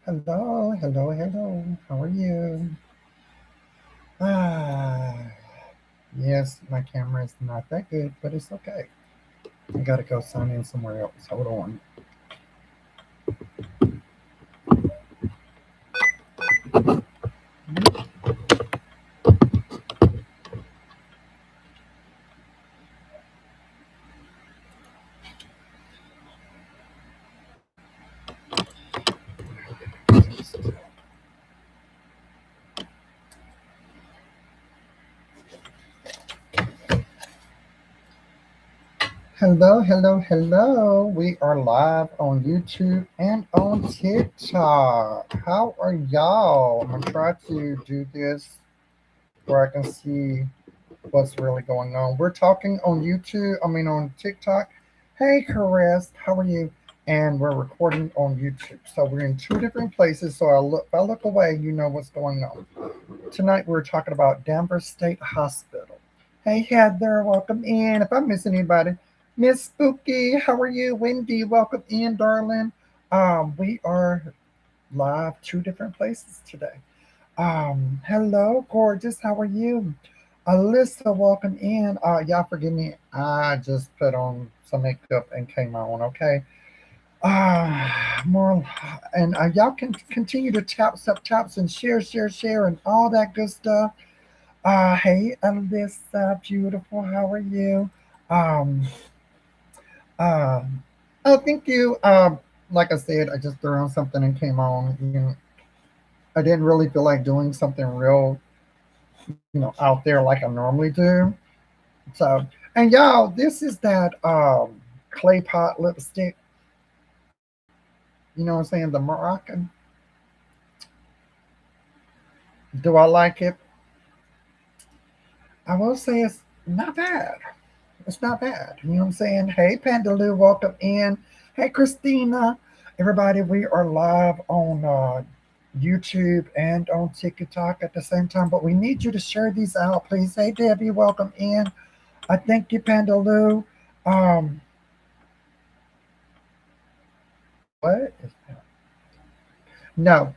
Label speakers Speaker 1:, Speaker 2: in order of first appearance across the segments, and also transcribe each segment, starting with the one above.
Speaker 1: Hello, hello, hello. How are you? Ah, yes, my camera is not that good, but it's okay. I gotta go sign in somewhere else. Hold on. Hello, hello, hello. We are live on YouTube and on TikTok. How are y'all? I'm gonna try to do this where I can see what's really going on. We're talking on YouTube, on TikTok. Hey, Caress, how are you? And we're recording on YouTube. So we're in two different places. So if I look away, you know what's going on. Tonight we're talking about Danver State Hospital. Hey, Heather, welcome in. If I miss anybody, Miss Spooky, how are you? Wendy, welcome in, darling. We are live two different places today. Hello, gorgeous. How are you? Alyssa, welcome in. Y'all forgive me. I just put on some makeup and came on. Okay. More and y'all can continue to taps and share and all that good stuff. Hey, Alyssa, beautiful. How are you? Um, uh, oh, thank you. Like I said, I just threw on something and came on. I didn't really feel like doing something real, out there like I normally do. So, and y'all, this is that clay pot lipstick. You know what I'm saying? The Moroccan. Do I like it? I will say it's not bad. It's not bad. You know what I'm saying? Hey, Pandaloo, welcome in. Hey, Christina. Everybody, we are live on YouTube and on TikTok at the same time, but we need you to share these out, please. Hey, Debbie, welcome in. I thank you, Pandaloo. Um, what is that? No,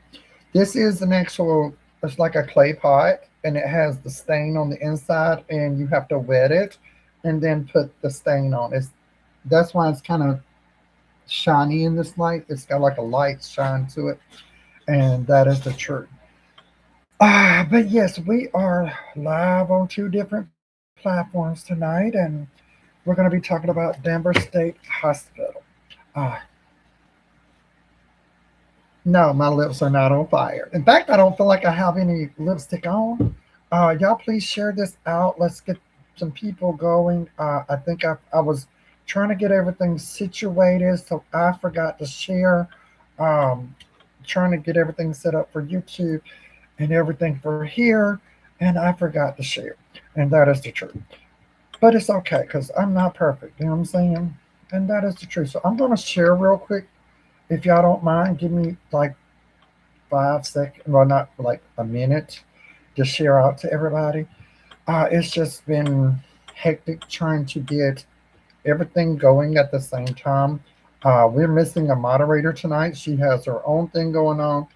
Speaker 1: this is an actual, it's like a clay pot and it has the stain on the inside and you have to wet it and then put the stain on. That's why it's kind of shiny in this light. It's got like a light shine to it, and that is the truth. But yes, we are live on two different platforms tonight, and we're going to be talking about Denver State Hospital. Ah, no, my lips are not on fire. In fact, I don't feel like I have any lipstick on. Y'all, please share this out. Let's get some people going. I think I was trying to get everything situated, so I forgot to share. Um, Trying to get everything set up for YouTube and everything for here, and I forgot to share. And that is the truth. But it's okay because I'm not perfect. You know what I'm saying? And that is the truth. So I'm going to share real quick. If y'all don't mind, give me like 5 seconds, well, not like a minute, to share out to everybody. It's just been hectic trying to get everything going at the same time. We're missing a moderator tonight. She has her own thing going on.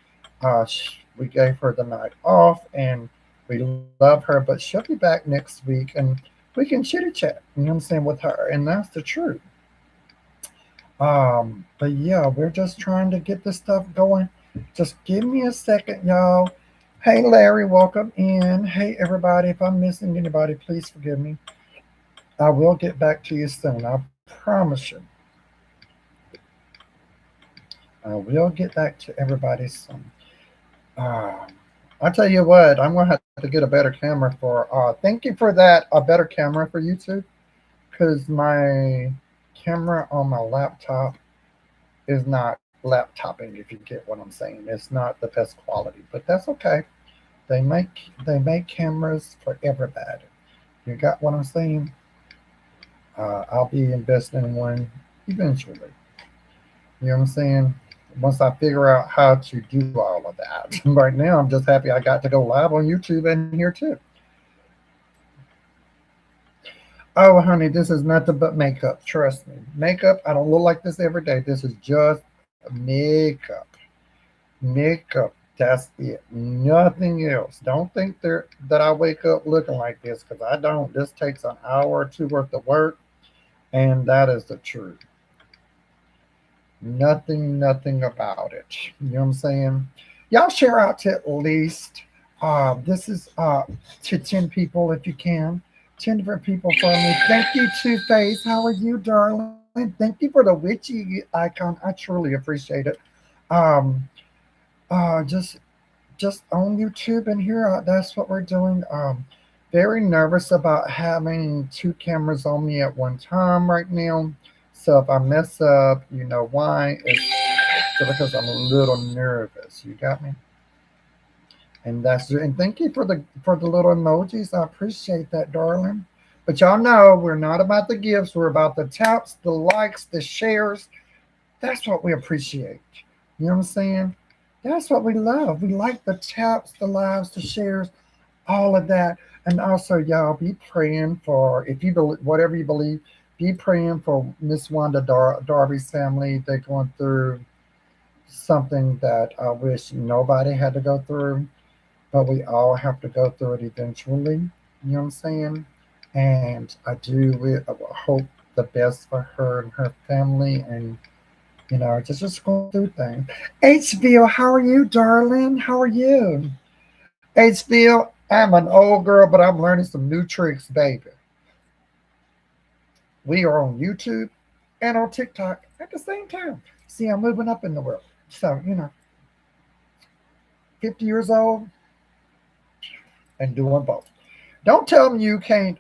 Speaker 1: We gave her the night off and we love her, but she'll be back next week and we can chitty chat, you know what I'm saying, with her. And that's the truth. But yeah, we're just trying to get this stuff going. Just give me a second, y'all. Hey, Larry, welcome in. Hey, everybody. If I'm missing anybody, please forgive me. I will get back to you soon. I promise you. I will get back to everybody soon. Uh, I'll tell you what, I'm going to have to get a better camera for. Thank you for that. A better camera for YouTube. Because my camera on my laptop is not laptopping, if you get what I'm saying. It's not the best quality, but that's okay. They make cameras for everybody. You got what I'm saying? I'll be investing in one eventually. You know what I'm saying? Once I figure out how to do all of that. Right now, I'm just happy I got to go live on YouTube and here too. Oh, honey, this is nothing but makeup. Trust me. Makeup, I don't look like this every day. This is just makeup. Makeup. That's it. Nothing else. Don't think that I wake up looking like this because I don't. This takes an hour or two worth of work, and that is the truth. Nothing about it. You know what I'm saying? Y'all share out to at least this is to 10 people if you can. 10 different people for me. Thank you, Two Face. How are you, darling? Thank you for the witchy icon. I truly appreciate it. Um, just on YouTube and here, that's what we're doing. Very nervous about having two cameras on me at one time right now. So if I mess up, you know why? It's because I'm a little nervous. You got me? And thank you for the little emojis. I appreciate that, darling. But y'all know we're not about the gifts. We're about the taps, the likes, the shares. That's what we appreciate. You know what I'm saying? That's what we love. We like the taps, the lives, the shares, all of that. And also, y'all be praying for if you believe whatever you believe. Be praying for Miss Wanda Darby's family. They're going through something that I wish nobody had to go through, but we all have to go through it eventually. You know what I'm saying? And I hope the best for her and her family, and just going through things. HBO, how are you, darling? How are you? HBO, I'm an old girl, but I'm learning some new tricks, baby. We are on YouTube and on TikTok at the same time. See, I'm moving up in the world. So, 50 years old and doing both. Don't tell me you can't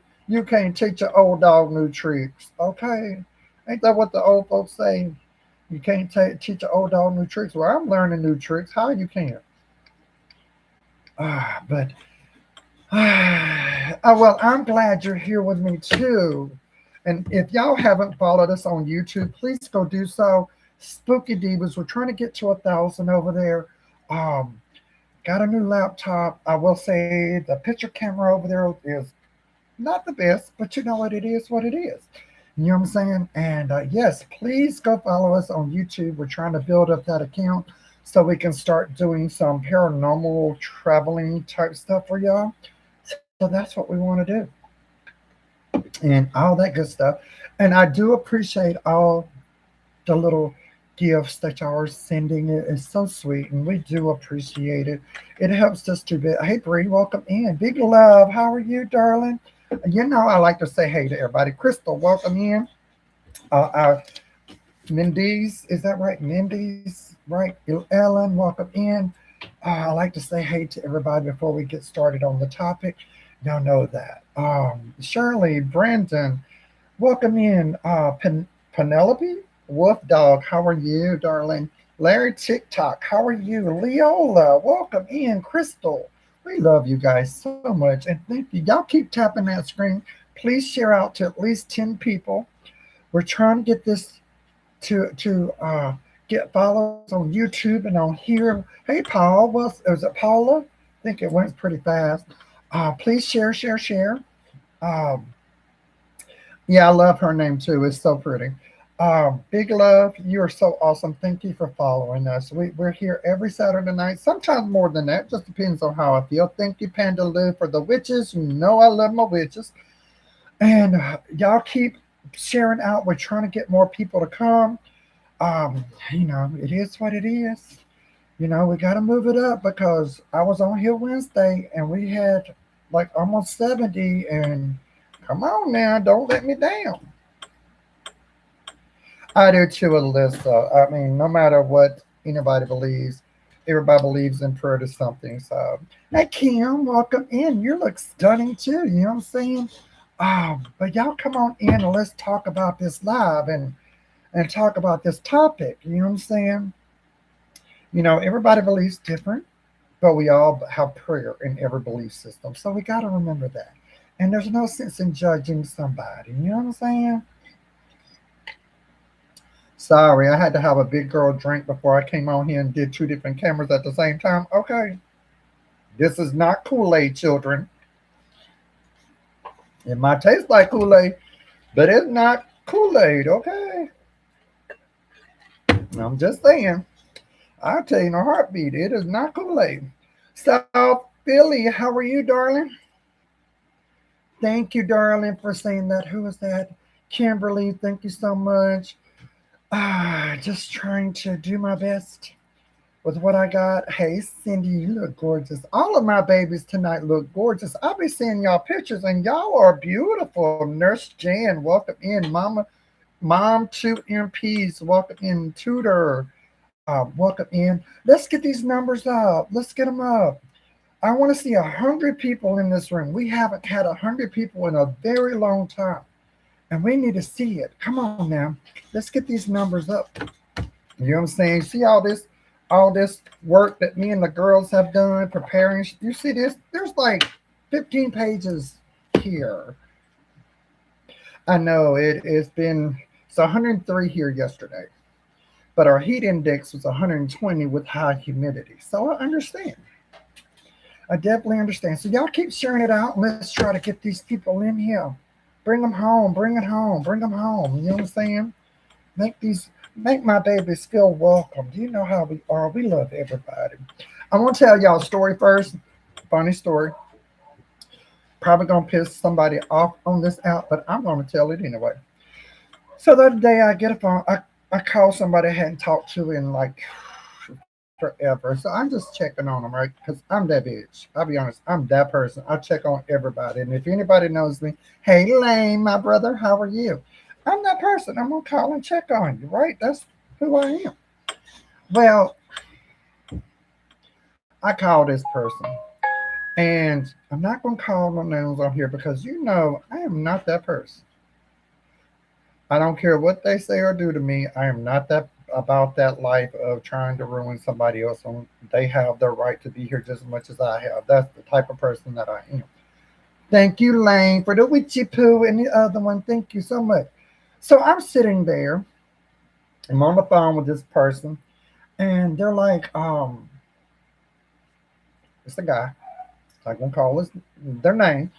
Speaker 1: teach an old dog new tricks. Okay. Ain't that what the old folks say? You can't teach an old dog new tricks. Well, I'm learning new tricks. How you can't? But well, I'm glad you're here with me too. And if y'all haven't followed us on YouTube, please go do so. Spooky Divas, we're trying to get to 1,000 over there. Um, got a new laptop. I will say the picture camera over there is not the best, but you know what? It is what it is. You know what I'm saying? And yes, please go follow us on YouTube. We're trying to build up that account so we can start doing some paranormal traveling type stuff for y'all. So that's what we want to do and all that good stuff. And I do appreciate all the little gifts that y'all are sending. It is so sweet, and we do appreciate it. It helps us to be. Hey, Bree, welcome in. Big love. How are you, darling? You know, I like to say hey to everybody. Crystal, welcome in. Uh, Mindy's, is that right? Mindy's, right? Ellen, welcome in. I like to say hey to everybody before we get started on the topic. Y'all know that. Shirley, Brandon, welcome in. Penelope, Wolf Dog, how are you, darling? Larry TikTok, how are you? Leola, welcome in. Crystal, we love you guys so much. And thank you. Y'all keep tapping that screen. Please share out to at least 10 people. We're trying to get this to get followers on YouTube and on here. Hey, Paul, was it Paula? I think it went pretty fast. Please share, share, share. Um, yeah, I love her name too. It's so pretty. Big love. You are so awesome. Thank you for following us. We're here every Saturday night, sometimes more than that. Just depends on how I feel. Thank you, Panda Lou, for the witches. You know I love my witches. And y'all keep sharing out. We're trying to get more people to come. It is what it is. We got to move it up because I was on here Wednesday and we had like almost 70. And come on now, don't let me down. I do too, Alyssa. I mean, no matter what anybody believes, everybody believes in prayer to something. So, hey, Kim, welcome in. You look stunning too. You know what I'm saying? But y'all come on in and let's talk about this live and talk about this topic. You know what I'm saying? Everybody believes different, but we all have prayer in every belief system. So we got to remember that. And there's no sense in judging somebody. You know what I'm saying? Sorry, I had to have a big girl drink before I came on here and did two different cameras at the same time. Okay. This is not Kool Aid, children. It might taste like Kool Aid, but it's not Kool Aid, okay? I'm just saying. I'll tell you in a heartbeat, it is not Kool-Aid. South Philly, how are you, darling? Thank you, darling, for saying that. Who is that? Kimberly, thank you so much. Just trying to do my best with what I got. Hey, Cindy, you look gorgeous. All of my babies tonight look gorgeous. I'll be seeing y'all pictures, and y'all are beautiful. Nurse Jan, welcome in. Mom, two MPs, welcome in. Tutor, welcome in. Let's get these numbers up. Let's get them up. I want to see 100 people in this room. We haven't had 100 people in a very long time, and we need to see it. Come on now, let's get these numbers up. You know what I'm saying? See all this work that me and the girls have done preparing. You see this? There's like 15 pages here. I know it's been it's 103 here yesterday, but our heat index was 120 with high humidity. So I understand. I definitely understand. So y'all keep sharing it out, and let's try to get these people in here. Bring them home. Bring it home. Bring them home. You know what I'm saying? Make my babies feel welcome. Do you know how we are? We love everybody. I'm gonna tell y'all a story first. Funny story. Probably gonna piss somebody off on this out, but I'm gonna tell it anyway. So the other day I get a phone. I call somebody I hadn't talked to in like forever. So I'm just checking on them, right? Because I'm that bitch. I'll be honest. I'm that person. I check on everybody. And if anybody knows me, hey, Lane, my brother, how are you? I'm that person. I'm going to call and check on you, right? That's who I am. Well, I call this person. And I'm not going to call no names on here because you know I am not that person. I don't care what they say or do to me. I am not that about that life of trying to ruin somebody else. They have their right to be here just as much as I have. That's the type of person that I am. Thank you, Lane, for the witchy poo and the other one. Thank you so much. So I'm sitting there. I'm on the phone with this person, and they're like, it's a guy. I'm gonna call their name.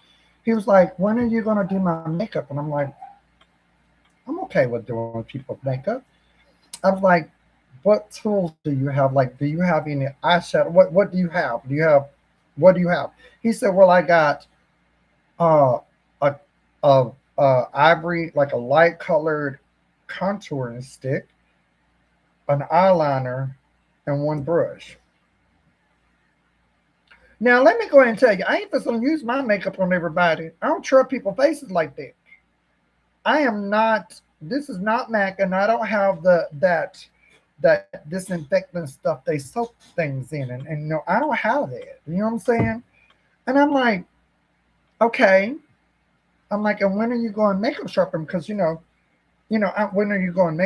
Speaker 1: He was like, "When are you gonna do my makeup?" And I'm like, "I'm okay with doing people's makeup." I was like, "What tools do you have? Like, do you have any eyeshadow? What do you have? Do you have what do you have?" He said, "Well, I got uh a ivory, like a light colored contouring stick, an eyeliner, and one brush." Now, let me go ahead and tell you, I ain't just gonna use my makeup on everybody. I don't trust people's faces like that. I am not. This is not Mac, and I don't have that disinfectant stuff they soak things in, and no, I don't have that. You know what I'm saying? And I'm like, okay. I'm like, and when are you going makeup shopping? Because when are you going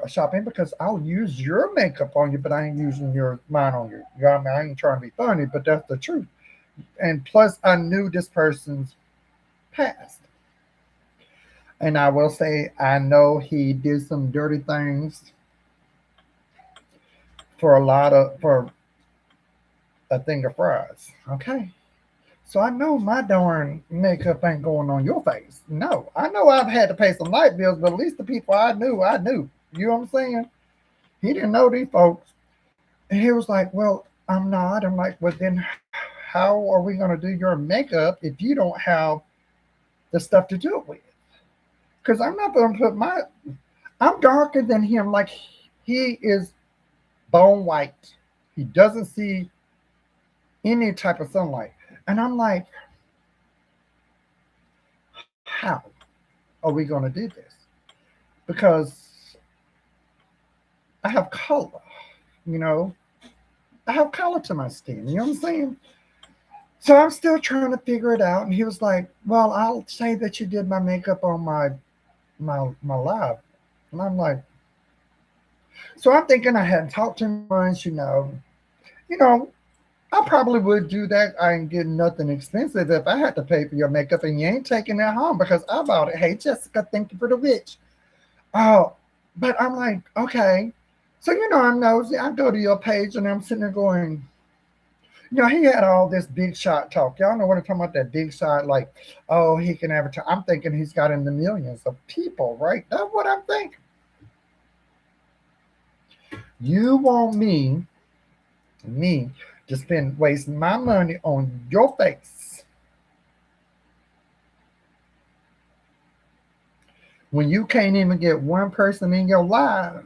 Speaker 1: shopping? Because I'll use your makeup on you, but I ain't using mine on you. You know what I mean? I ain't trying to be funny, but that's the truth. And plus, I knew this person's past, and I will say I know he did some dirty things for a thing of fries. Okay. So I know my darn makeup ain't going on your face. No, I know I've had to pay some light bills, but at least the people I knew, I knew. You know what I'm saying? He didn't know these folks. And he was like, "Well, I'm not." I'm like, "Well, then how are we going to do your makeup if you don't have the stuff to do it with?" Because I'm not going to I'm darker than him. Like, he is bone white. He doesn't see any type of sunlight. And I'm like, how are we going to do this? Because I have color, you know, I have color to my skin. You know what I'm saying? So I'm still trying to figure it out. And he was like, "Well, I'll say that you did my makeup on my live." And I'm like, so I'm thinking I hadn't talked to him once, you know, I probably would do that. I ain't getting nothing expensive if I had to pay for your makeup and you ain't taking it home because I bought it. Hey, Jessica, thank you for the witch. Oh, but I'm like, okay. So, I'm nosy. I go to your page and I'm sitting there going, he had all this big shot talk. Y'all know what I'm talking about, that big shot, like, oh, he can advertise. I'm thinking he's got in the millions of people, right? That's what I'm thinking. You want me? Me just been wasting my money on your face when you can't even get one person in your life.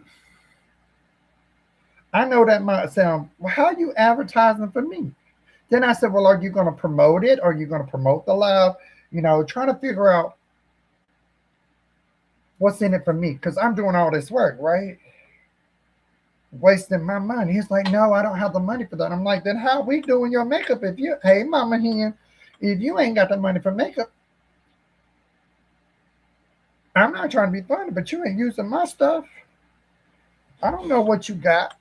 Speaker 1: I know that might sound, well, how are you advertising for me? Then I said, well, are you going to promote it? Are you going to promote the live? Trying to figure out what's in it for me because I'm doing all this work, right? Wasting my money. He's like, no, I don't have the money for that. I'm like, then how are we doing your makeup if you, hey, Mama Hen, if you ain't got the money for makeup, I'm not trying to be funny, but you ain't using my stuff. I don't know what you got.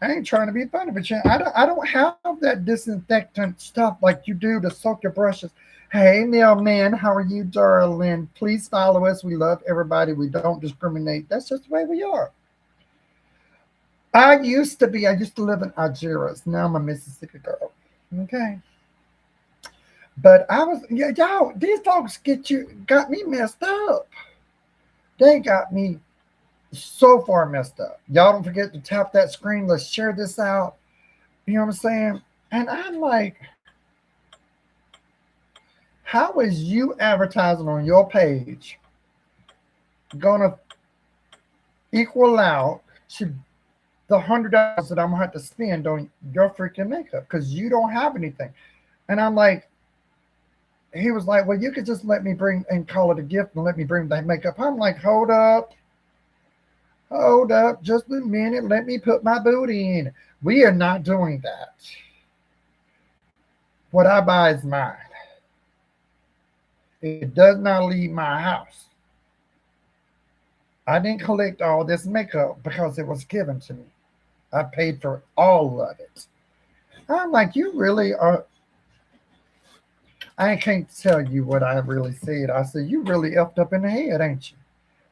Speaker 1: I ain't trying to be funny, but I don't have that disinfectant stuff like you do to soak your brushes. Hey, mailman, how are you, darling? Please follow us. We love everybody. We don't discriminate. That's just the way we are. I used to live in Algiers. Now I'm a Mississippi girl. Okay. But I was, yeah, y'all, these folks got me messed up. They got me so far messed up. Y'all don't forget to tap that screen. Let's share this out. You know what I'm saying? And I'm like, how is you advertising on your page gonna equal out to the $100 that I'm gonna have to spend on your freaking makeup because you don't have anything? And I'm like, he was like, well, you could just let me bring and call it a gift and let me bring that makeup. I'm like, hold up, just a minute. Let me put my booty in. We are not doing that. What I buy is mine. It does not leave my house. I didn't collect all this makeup because it was given to me. I paid for all of it. I'm like, you really are. I can't tell you what I really said. I said, you really effed up in the head, ain't you?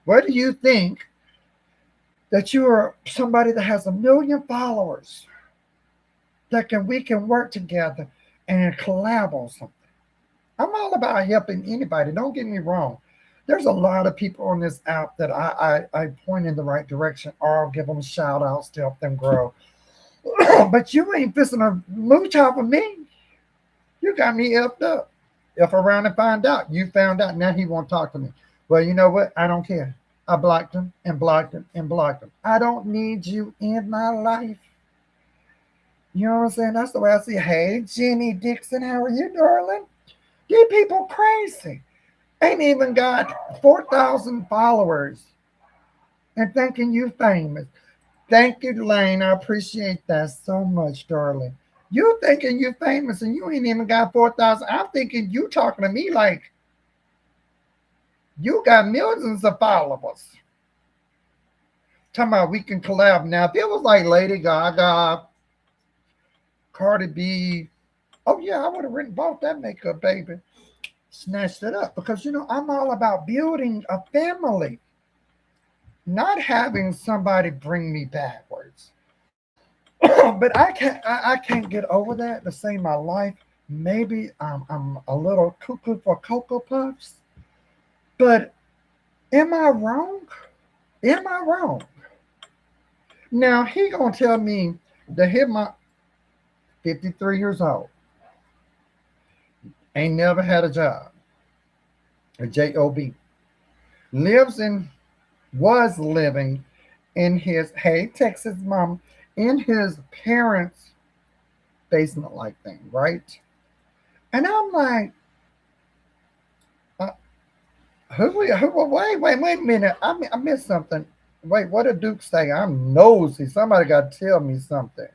Speaker 1: What do you think that you are somebody that has 1 million followers that we can work together and collab on something? I'm all about helping anybody. Don't get me wrong. There's a lot of people on this app that I point in the right direction or I'll give them shout outs to help them grow. But you ain't fixing a mooch off of me. You got me effed up. If around and find out, you found out, now he won't talk to me. Well, you know what? I don't care. I blocked him and blocked him and blocked him. I don't need you in my life. You know what I'm saying? That's the way I see. Hey, Jenny Dixon, how are you, darling? These people crazy. Ain't even got 4,000 followers and thinking you famous. Thank you, Lane. I appreciate that so much, darling. You thinking you famous and you ain't even got 4,000. I'm thinking you talking to me like you got millions of followers. Talking about we can collab. Now, if it was like Lady Gaga, Cardi B, oh yeah, I would have written bought that makeup, baby. Snatched it up because I'm all about building a family, not having somebody bring me backwards. But I can't get over that to save my life. Maybe I'm a little cuckoo for Cocoa Puffs, but am I wrong? Am I wrong? Now he gonna tell me that him my 53 years old ain't never had a job, a job, lives in was living in his hey Texas mom in his parents' basement like thing, right? And I'm like, uh, wait a minute. I missed something. Wait, what did Duke say? I'm nosy. Somebody got to tell me something.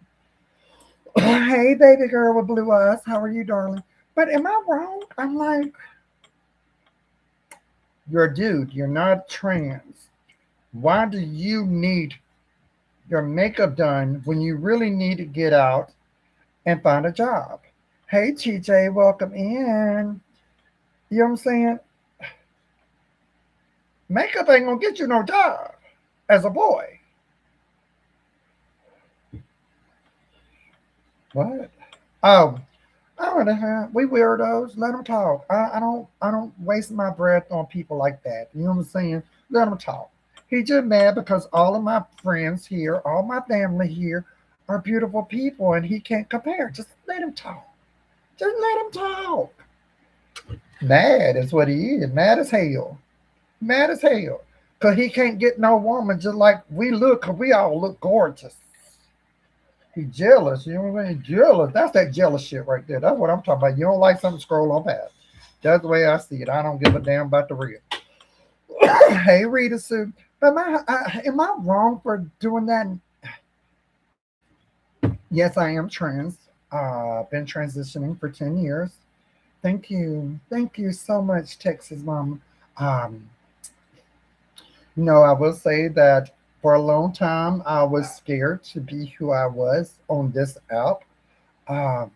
Speaker 1: Hey, baby girl with blue eyes. How are you, darling? But am I wrong? I'm like, you're a dude. You're not trans. Why do you need your makeup done when you really need to get out and find a job? Hey, TJ, welcome in. You know what I'm saying? Makeup ain't gonna get you no job as a boy. What? Oh, all right, we weirdos. Let them talk. I don't waste my breath on people like that. You know what I'm saying? Let them talk. He just mad because all of my friends here, all my family here, are beautiful people and he can't compare. Just let him talk. Just let him talk. Mad is what he is. Mad as hell. Mad as hell. Because he can't get no woman just like we look, because we all look gorgeous. He jealous. You know what I mean? Jealous. That's that jealous shit right there. That's what I'm talking about. You don't like something, scroll on past. That's the way I see it. I don't give a damn about the real. Hey, Rita Sue. Am I wrong for doing that? Yes, I am trans. Been transitioning for 10 years. Thank you. Thank you so much, Texas Mom. Um, I will say that for a long time, I was scared to be who I was on this app. Um,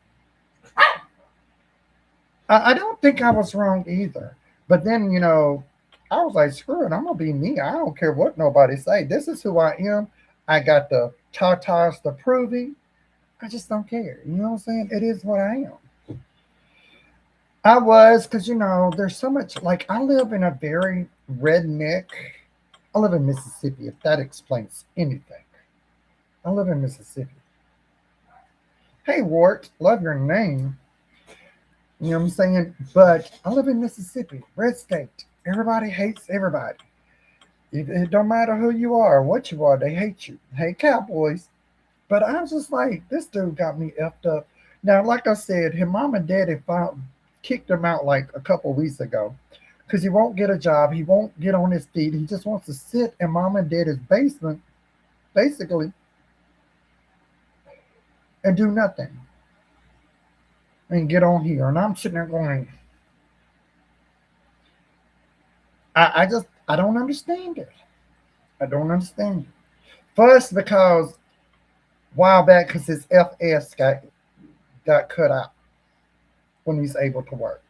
Speaker 1: I don't think I was wrong either. But then, I was like, screw it, I'm gonna be me. I don't care what nobody say. This is who I am. I got the tatas to prove it. I just don't care. You know what I'm saying? It is what I am. I was, because there's so much. Like I live in a very redneck. I live in Mississippi. If that explains anything, I live in Mississippi. Hey, Wart, love your name. You know what I'm saying? But I live in Mississippi, red state. Everybody hates everybody. It don't matter who you are, what you are, they hate you. Hey, Cowboys. But I was just like, this dude got me effed up. Now, like I said, his mom and daddy kicked him out like a couple weeks ago because he won't get a job. He won't get on his feet. He just wants to sit in mom and daddy's basement, basically, and do nothing and get on here. And I'm sitting there going, I don't understand it. I don't understand it. First, because a while back, because his FS got cut out when he's able to work.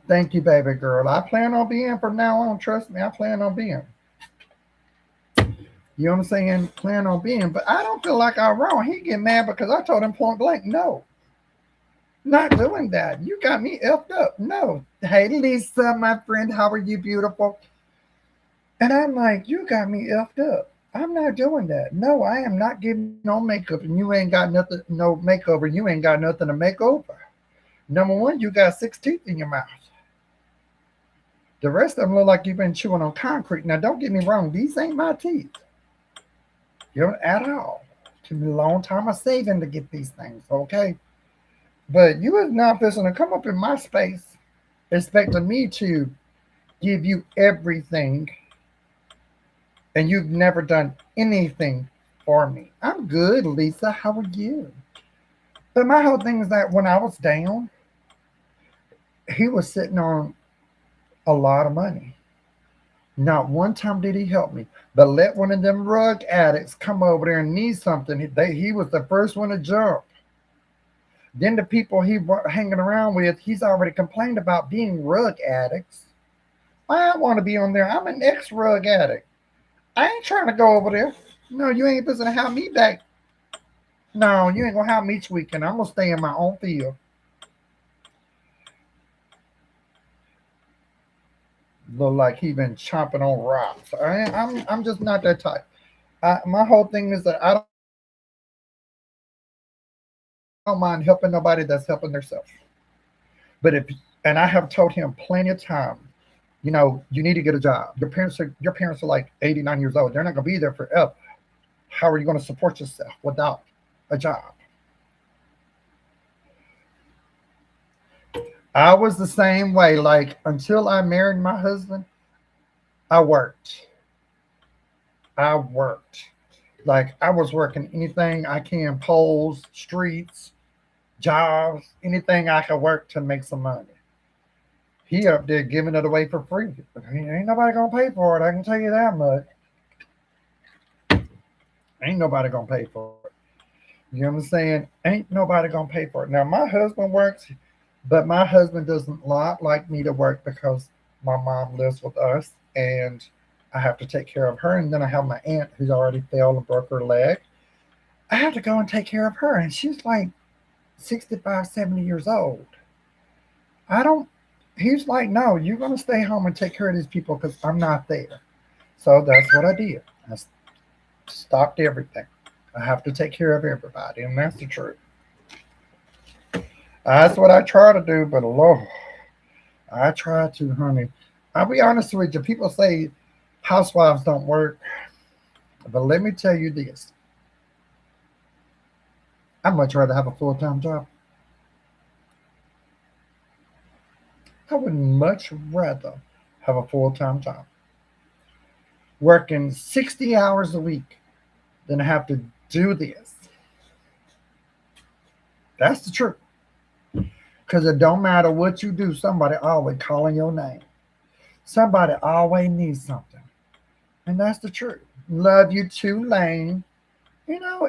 Speaker 1: Thank you, baby girl. I plan on being from now on. Trust me, I plan on being. You know what I'm saying? Plan on being. But I don't feel like I'm wrong. He get mad because I told him point blank, no, not doing that. You got me effed up. No. Hey, Lisa, my friend, how are you, beautiful? And I'm like, you got me effed up. I'm not doing that. No, I am not giving no makeup, and you ain't got nothing, no makeover. You ain't got nothing to make over. Number one, you got six teeth in your mouth. The rest of them look like you've been chewing on concrete. Now, don't get me wrong; these ain't my teeth, at all. Took me a long time of saving to get these things. Okay, but you is not fishing to come up in my space, expecting me to give you everything, and you've never done anything for me. I'm good, Lisa. How are you? But my whole thing is that when I was down, he was sitting on a lot of money. Not one time did he help me. But let one of them rug addicts come over there and need something. He was the first one to jump. Then the people hanging around with, he's already complained about being rug addicts. I want to be on there. I'm an ex rug addict. I ain't trying to go over there. No, you ain't supposed to have me back. No, you ain't gonna have me tweaking. I'm gonna stay in my own field. Look like he been chomping on rocks. I'm just not that type. My whole thing is that I don't mind helping nobody that's helping themselves. But if and I have told him plenty of times, you need to get a job. Your parents are like 89 years old. They're not gonna be there forever. How are you gonna support yourself without a job? I was the same way. Like until I married my husband, I worked. I worked. Like I was working anything I can, poles, streets, jobs, anything I could work to make some money. He up there giving it away for free. Ain't nobody gonna pay for it. I can tell you that much. Ain't nobody gonna pay for it. You know what I'm saying? Ain't nobody gonna pay for it. Now my husband works, but my husband doesn't like me to work because my mom lives with us and I have to take care of her. And then I have my aunt who's already fell and broke her leg. I have to go and take care of her. And she's like 65, 70 years old. I don't, he's like, no, you're going to stay home and take care of these people because I'm not there. So that's what I did. I stopped everything. I have to take care of everybody, and that's the truth. That's what I try to do, but Lord, I try to, honey. I'll be honest with you. People say housewives don't work, but let me tell you this: I'd much rather have a full-time job. I would much rather have a full-time job, working 60 hours a week, than have to do this. That's the truth. Because it don't matter what you do, somebody always calling your name. Somebody always needs something. And that's the truth. Love you too, Lane. You know,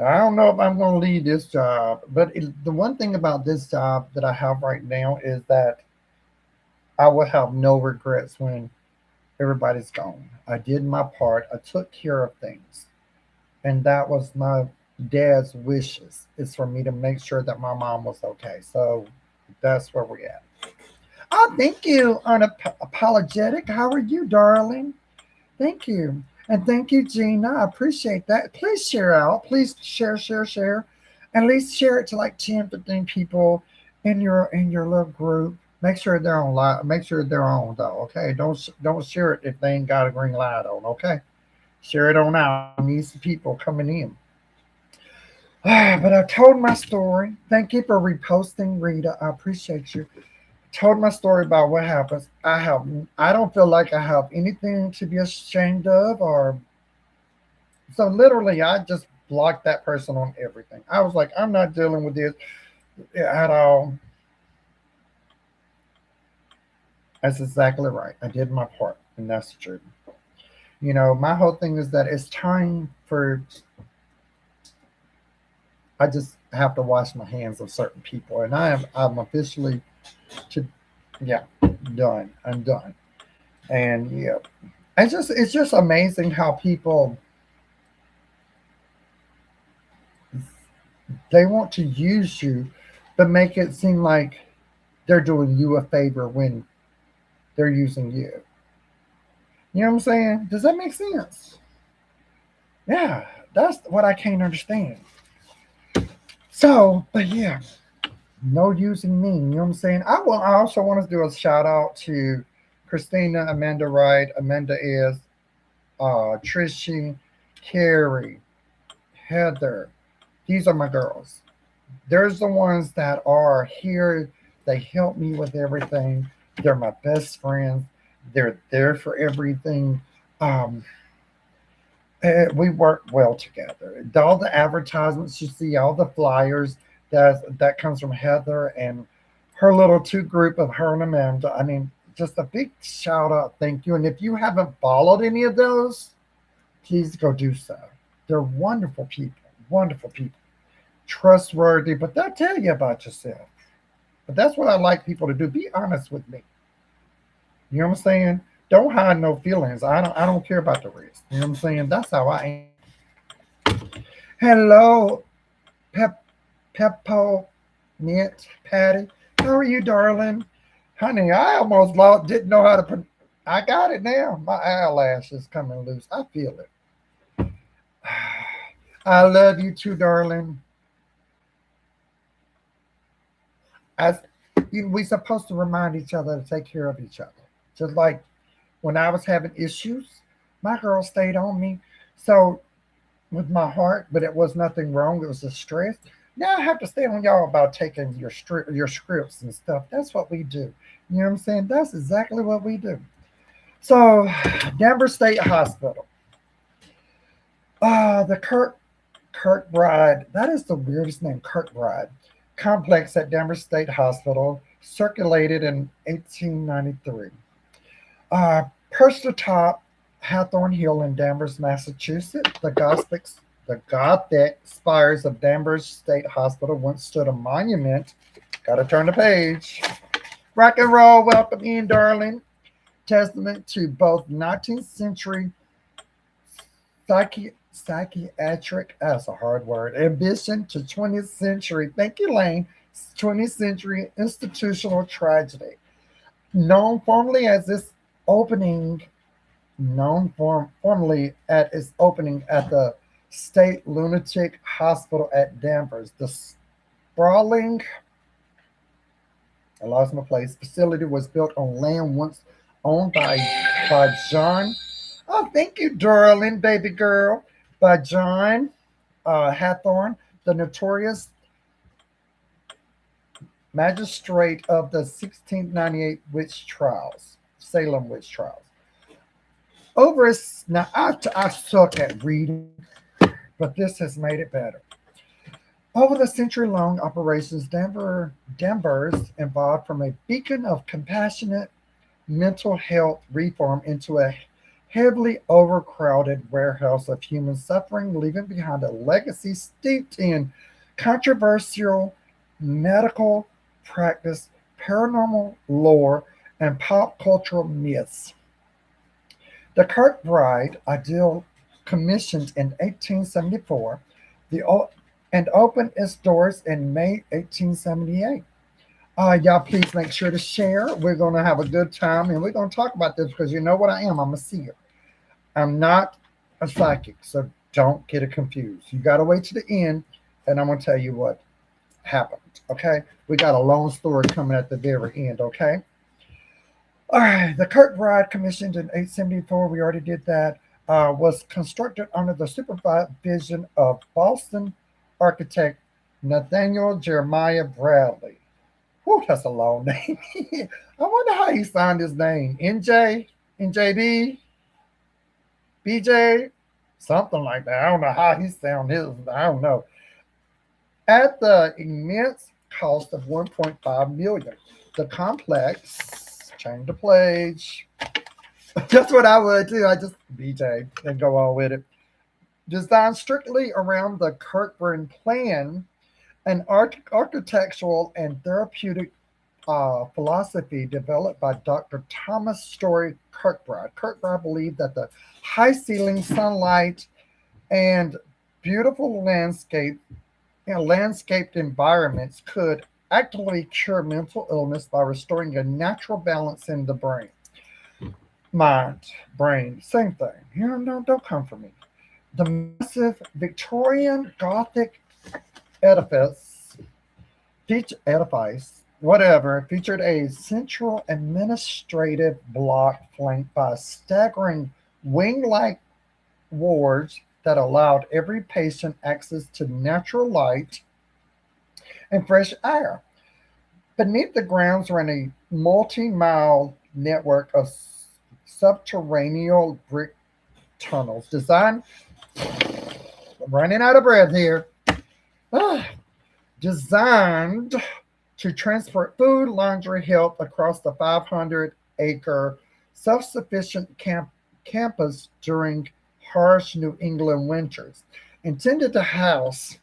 Speaker 1: I don't know if I'm going to leave this job, but the one thing about this job that I have right now is that I will have no regrets when everybody's gone. I did my part. I took care of things. And that was my dad's wishes, is for me to make sure that my mom was okay. So that's where we're at. Oh, thank you, unapologetic. How are you, darling? Thank you. And thank you, Gina. I appreciate that. Please share out. Please share, share, share. At least share it to like 10, 15 people in your little group. Make sure they're on live. Make sure they're on though. Okay. Don't share it if they ain't got a green light on. Okay. Share it on out. We need some people coming in. But I told my story. Thank you for reposting, Rita. I appreciate you. Told my story about what happens. I don't feel like I have anything to be ashamed of, or so literally I just blocked that person on everything. I was like, I'm not dealing with this at all. That's exactly right. I did my part, and that's the truth. My whole thing is that it's time for I just have to wash my hands of certain people, and I'm officially to yeah, done. I'm done. And yeah, it's just amazing how people, they want to use you, but make it seem like they're doing you a favor when they're using you. You know what I'm saying? Does that make sense? Yeah, that's what I can't understand. So, but yeah, no using me. You know what I'm saying? I also want to do a shout out to Christina, Amanda Wright, Amanda is, Trishy, Carrie, Heather. These are my girls. There's the ones that are here. They help me with everything. They're my best friends. They're there for everything. Um, we work well together. All the advertisements you see, all the flyers, that comes from Heather and her little two group of her and Amanda. I mean, just a big shout out, thank you. And if you haven't followed any of those, please go do so. They're wonderful people, trustworthy, but they'll tell you about yourself. But that's what I like people to do. Be honest with me. You know what I'm saying? Don't hide no feelings. I don't care about the rest. You know what I'm saying? That's how I am. Hello, Pep Peppo Mint Patty. How are you, darling? Honey, I almost lost, didn't know how to I got it now. My eyelash is coming loose. I feel it. I love you too, darling. As we supposed to remind each other to take care of each other. Just like when I was having issues, my girl stayed on me. So with my heart, but it was nothing wrong. It was just stress. Now I have to stay on y'all about taking your scripts and stuff. That's what we do. You know what I'm saying? That's exactly what we do. So, Denver State Hospital. The Kirkbride. That is the weirdest name, Kirkbride. Complex at Denver State Hospital, circulated in 1893. Perched atop Hathorne Hill in Danvers, Massachusetts, the Gothic spires of Danvers State Hospital once stood a monument. Gotta turn the page. Rock and roll, welcome in, darling. Testament to both 19th century psychiatric, that's a hard word, ambition to 20th century, thank you, Lane, 20th century institutional tragedy. Known formally as this opening formerly at its opening at the State Lunatic Hospital at Danver. The sprawling, I lost my place, facility was built on land once owned by John. Oh, thank you, darling baby girl. By John Hathorne, the notorious magistrate of the 1698 witch trials, Salem witch trials. Now I suck at reading, but this has made it better. Over the century-long operations, Danvers evolved from a beacon of compassionate mental health reform into a heavily overcrowded warehouse of human suffering, leaving behind a legacy steeped in controversial medical practice, paranormal lore, and pop cultural myths. The Kirkbride Ideal commissioned in 1874 the, and opened its doors in May 1878. Y'all, please make sure to share. We're going to have a good time and we're going to talk about this because you know what I am. I'm a seer. I'm not a psychic, so don't get it confused. You got to wait to the end and I'm going to tell you what happened. Okay? We got a long story coming at the very end. Okay? All right. The Kirkbride, commissioned in 1874, we already did that, was constructed under the supervision of Boston architect Nathaniel Jeremiah Bradley. Whew, that's a long name. I wonder how he signed his name. NJ, NJB, BJ, something like that. I don't know how he sound his. I don't know. At the immense cost of 1.5 million, the complex. Change the page. That's what I would do. I just BJ and go on with it. Designed strictly around the Kirkburn plan, an architectural and therapeutic philosophy developed by Dr. Thomas Story Kirkbride. Kirkbride believed that the high ceiling, sunlight, and beautiful landscaped environments could actively cure mental illness by restoring a natural balance in the brain. Mind, brain, same thing. You know, don't come for me. The massive Victorian Gothic edifice edifice, whatever, featured a central administrative block flanked by staggering wing-like wards that allowed every patient access to natural light and fresh air. Beneath the grounds ran a multi-mile network of subterranean brick tunnels designed, I'm running out of breath here, ah, designed to transport food, laundry, health across the 500-acre self-sufficient campus during harsh New England winters. Intended to house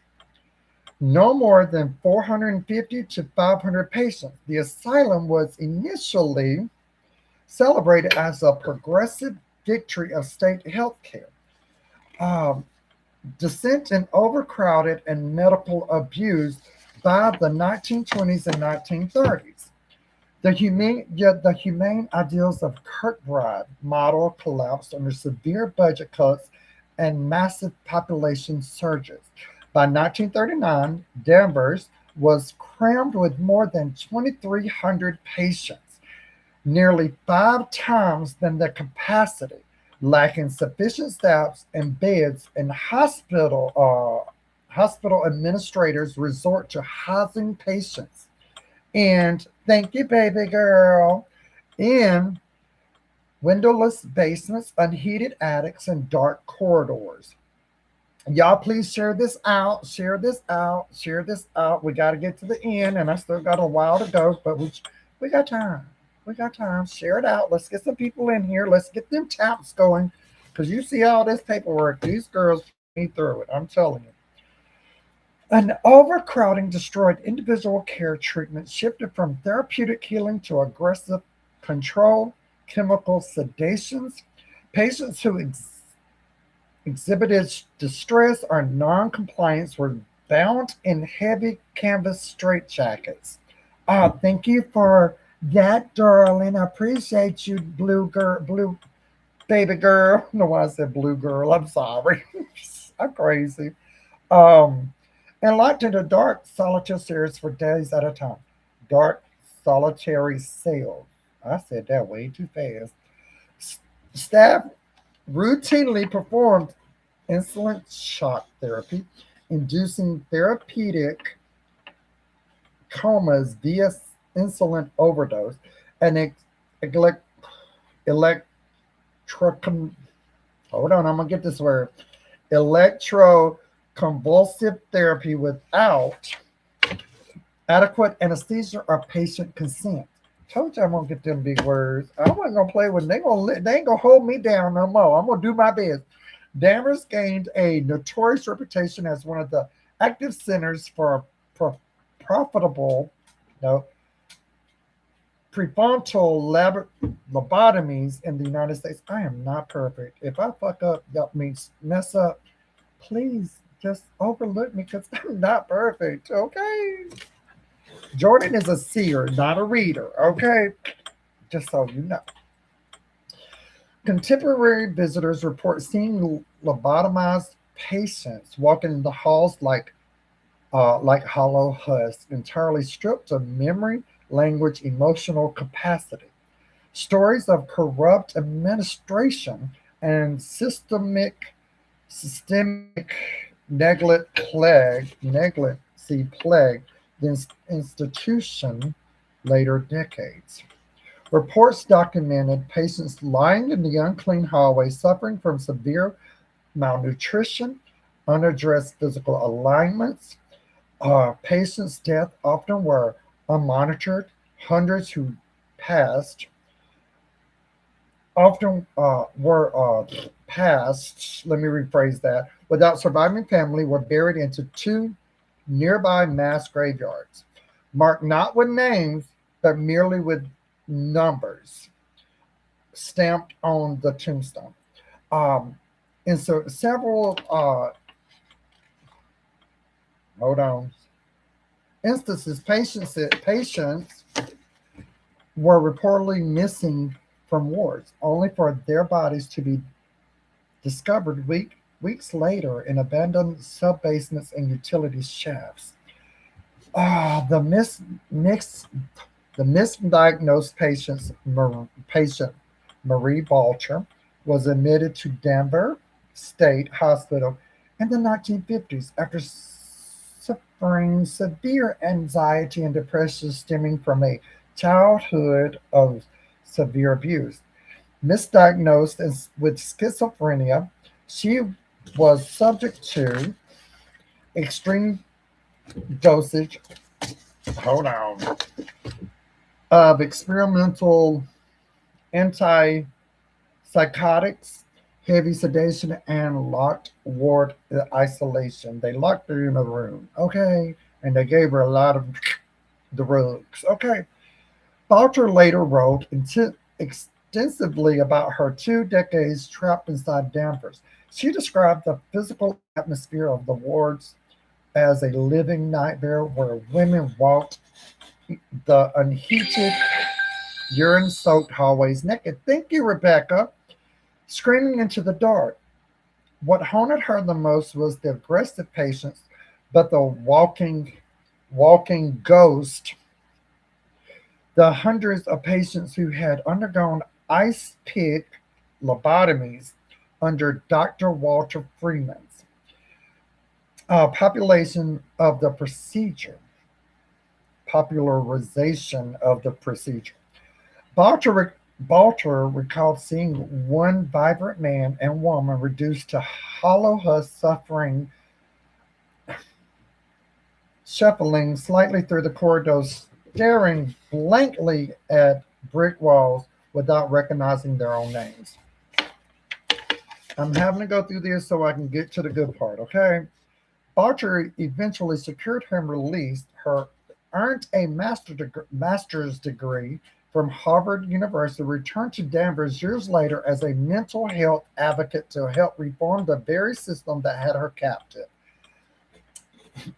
Speaker 1: no more than 450 to 500 patients, the asylum was initially celebrated as a progressive victory of state health care. Um, Descent in overcrowded and medical abuse by the 1920s and 1930s. The humane ideals of Kirkbride model collapsed under severe budget cuts and massive population surges. By 1939, Danvers was crammed with more than 2,300 patients, nearly 5 times than the capacity, lacking sufficient staffs and beds, and hospital administrators resort to housing patients. And thank you, baby girl. In windowless basements, unheated attics, and dark corridors. Y'all, please share this out. Share this out. Share this out. We got to get to the end, and I still got a while to go, but we got time. We got time. Share it out. Let's get some people in here. Let's get them taps going, because you see all this paperwork. These girls put me through it. I'm telling you. An overcrowding destroyed individual care treatment, shifted from therapeutic healing to aggressive control, chemical sedations. Patients who exhibited distress or non-compliance were bound in heavy canvas straitjackets. Thank you for that, darling. I appreciate you, blue girl, blue. baby girl. No, why I said blue girl. I'm sorry. I'm crazy. Um, and locked into dark solitary cells for days at a time. Dark solitary cells. I said that way too fast. S- Staff routinely performed insulin shock therapy, inducing therapeutic comas via insulin overdose, and elect, electro. Hold on, I'm gonna get this word. Electroconvulsive therapy without adequate anesthesia or patient consent. Told you I'm gonna get them big words. I wasn't gonna play with them. They ain't gonna hold me down no more. I'm gonna do my best. Danvers gained a notorious reputation as one of the active centers for profitable, no, prefrontal lobotomies in the United States. I am not perfect. If I fuck up, that means mess up. Please just overlook me because I'm not perfect. Okay. Jordan is a seer, not a reader. Okay. Just so you know. Contemporary visitors report seeing lobotomized patients walking the halls like hollow husks, entirely stripped of memory, language, emotional capacity. Stories of corrupt administration and systemic negligency plague the institution later decades. Reports documented patients lying in the unclean hallway suffering from severe malnutrition, unaddressed physical alignments. Patients' deaths often were unmonitored. Hundreds who passed often were passed, let me rephrase that, without surviving family were buried into two nearby mass graveyards, marked not with names, but merely with numbers stamped on the tombstone. Um, and so several, hold on, instances, patients were reportedly missing from wards, only for their bodies to be discovered weeks later in abandoned sub-basements and utility shafts. Ah, mix, the misdiagnosed patient Marie Balcher was admitted to Danver State Hospital in the 1950s after suffering severe anxiety and depression stemming from a childhood of severe abuse. Misdiagnosed with schizophrenia, she was subject to extreme dosage, hold on, of experimental antipsychotics, heavy sedation, and locked ward isolation. They locked her in a room, okay, and they gave her a lot of drugs, okay. Boucher later wrote extensively about her 2 decades trapped inside Danvers. She described the physical atmosphere of the wards as a living nightmare where women walked the unheated, urine soaked hallways naked. Thank you, Rebecca. Screaming into the dark. What haunted her the most was the aggressive patients, but the walking ghost, the hundreds of patients who had undergone ice pick lobotomies under Dr. Walter Freeman's population of the procedure, popularization of the procedure. Balter recalled seeing one vibrant man and woman reduced to hollow husks suffering, shuffling slightly through the corridors, staring blankly at brick walls without recognizing their own names. I'm having to go through this so I can get to the good part, okay? Barger eventually secured her release. Her earned a master's degree from Harvard University, returned to Danvers years later as a mental health advocate to help reform the very system that had her captive.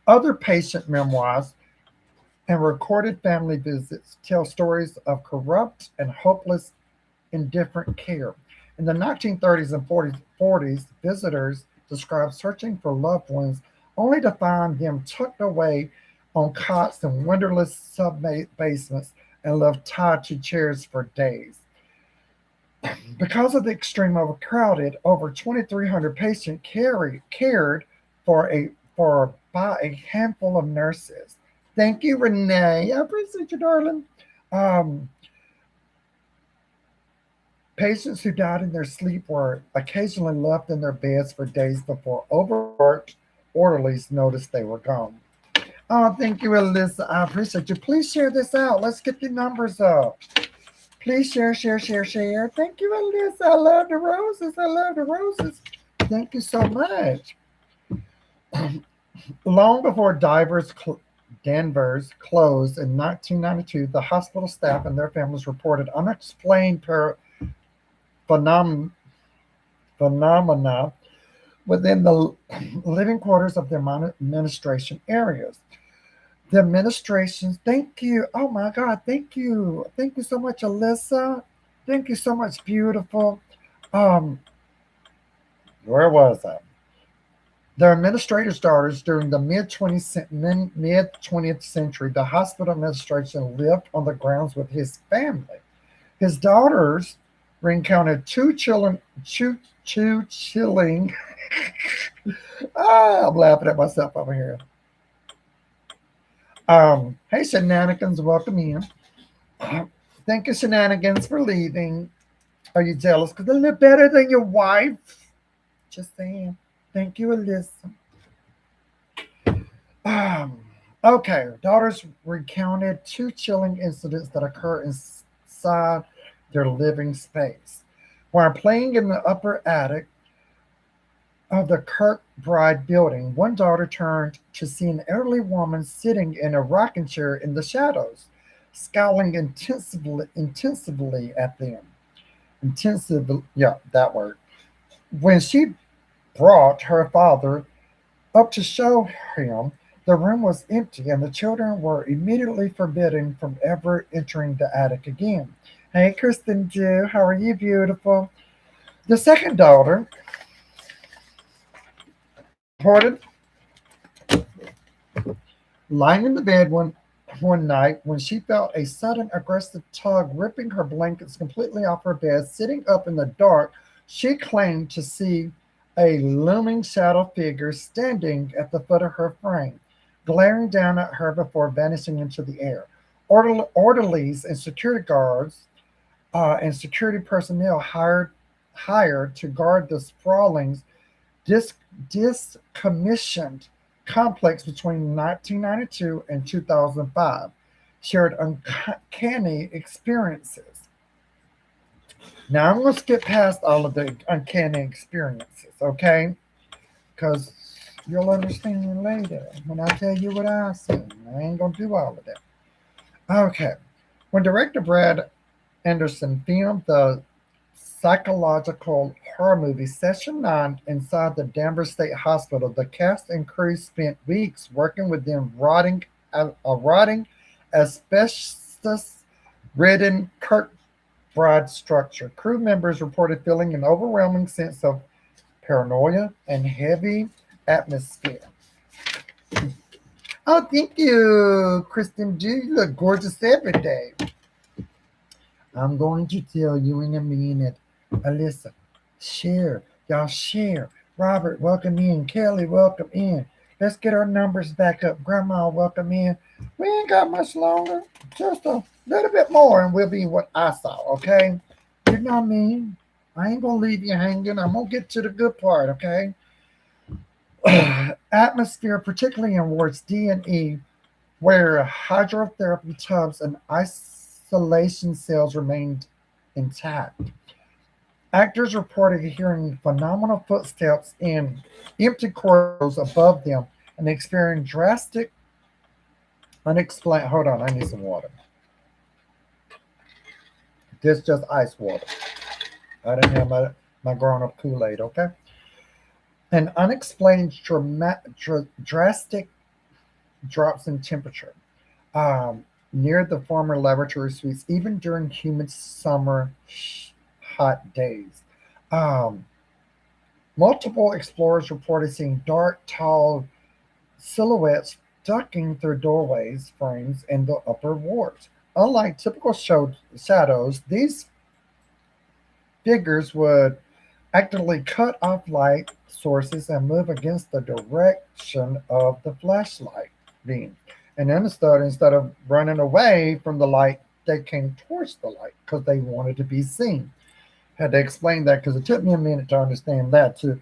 Speaker 1: Other patient memoirs and recorded family visits tell stories of corrupt and hopeless, indifferent care. In the 1930s and 40s, visitors described searching for loved ones only to find them tucked away on cots in windowless sub basements and left tied to chairs for days. Because of the extreme overcrowded, over 2,300 patients cared for a for by a handful of nurses. Thank you, Renee. I appreciate you, darling. Um, Patients who died in their sleep were occasionally left in their beds for days before overworked orderlies noticed they were gone. Oh, thank you, Alyssa. I appreciate you. Please share this out. Let's get the numbers up. Please share, share, share, share. Thank you, Alyssa. I love the roses. I love the roses. Thank you so much. Long before Danvers closed in 1992, the hospital staff and their families reported unexplained phenom- phenomena within the living quarters of their administration areas. The administrations, thank you. Oh my God, thank you. Thank you so much, Alyssa. Thank you so much, beautiful. Um, where was I? The administrator's daughters during the mid 20th century, the hospital administration lived on the grounds with his family. His daughters recounted two chilling. I'm laughing at myself over here. Hey, Shenanigans, welcome in. Thank you, Shenanigans, for leaving. Are you jealous because I live better than your wife? Just saying. Thank you, Alyssa. Um, okay, daughters recounted two chilling incidents that occur inside their living space. While playing in the upper attic of the Kirkbride building, one daughter turned to see an elderly woman sitting in a rocking chair in the shadows, scowling intensively at them. Intensively, yeah, that word. When she brought her father up to show him, the room was empty and the children were immediately forbidden from ever entering the attic again. Hey, Kristen Jew, how are you, beautiful? The second daughter reported lying in the bed one night when she felt a sudden aggressive tug ripping her blankets completely off her bed. Sitting up in the dark, she claimed to see a looming shadow figure standing at the foot of her frame, glaring down at her before vanishing into the air. Orderlies and security guards and security personnel hired to guard the sprawling dis- discommissioned complex between 1992 and 2005 shared uncanny experiences. Now I'm going to skip past all of the uncanny experiences, okay? Because you'll understand later when I tell you what I see. I ain't going to do all of that. Okay. When director Brad Anderson filmed the psychological horror movie Session 9 inside the Danver State Hospital, the cast and crew spent weeks working with them rotting asbestos ridden Kirkbride structure. Crew members reported feeling an overwhelming sense of paranoia and heavy atmosphere. Oh, thank you, Kristen G. You look gorgeous every day. I'm going to tell you in a minute. Alyssa, share. Y'all share. Robert, welcome in. Kelly, welcome in. Let's get our numbers back up. Grandma, welcome in. We ain't got much longer. Just a little bit more and we'll be what I saw, okay? You know what I mean? I ain't gonna leave you hanging. I'm gonna get to the good part, okay? Atmosphere, particularly in wards D and E, where hydrotherapy tubs and isolation cells remained intact. Actors reported hearing phenomenal footsteps in empty corridors above them and experiencing drastic, unexplained. Hold on, I need some water. This just ice water. I didn't have my grown up Kool Aid, okay? And unexplained drastic drops in temperature near the former laboratory suites, even during humid summer hot days. Um, Multiple explorers reported seeing dark, tall silhouettes ducking through doorways, frames, and the upper wards. Unlike typical shadows, these figures would actively cut off light sources and move against the direction of the flashlight beam. And instead of running away from the light, they came towards the light because they wanted to be seen. Had to explain that because it took me a minute to understand that too.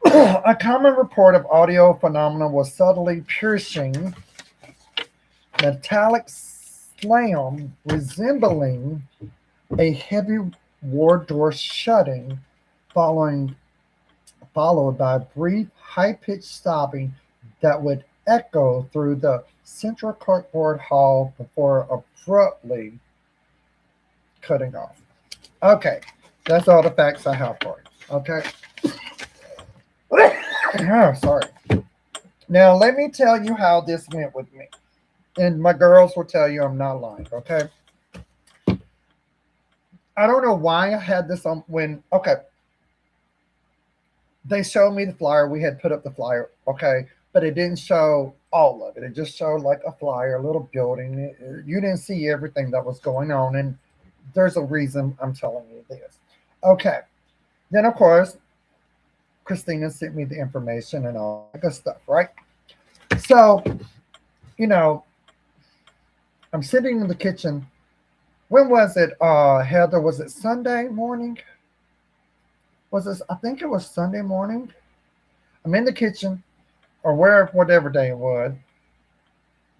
Speaker 1: A common report of audio phenomena was subtly piercing metallic slam resembling a heavy ward door shutting, following followed by a brief high-pitched sobbing that would echo through the central corkboard hall before abruptly cutting off. Okay, that's all the facts I have for you. Okay. Oh, sorry. Now let me tell you how this went with me, and my girls will tell you I'm not lying. Okay. I don't know why I had this on when. Okay, they showed me the flyer. We had put up the flyer. Okay, but it didn't show all of it. It just showed like a flyer, a little building. You didn't see everything that was going on, and there's a reason I'm telling you this. Okay. Then of course Christina sent me the information and all that good stuff, right? So, you know, I'm sitting in the kitchen. When was it, Heather? Was it Sunday morning? Was this? I think it was Sunday morning. I'm in the kitchen, or whatever day it was.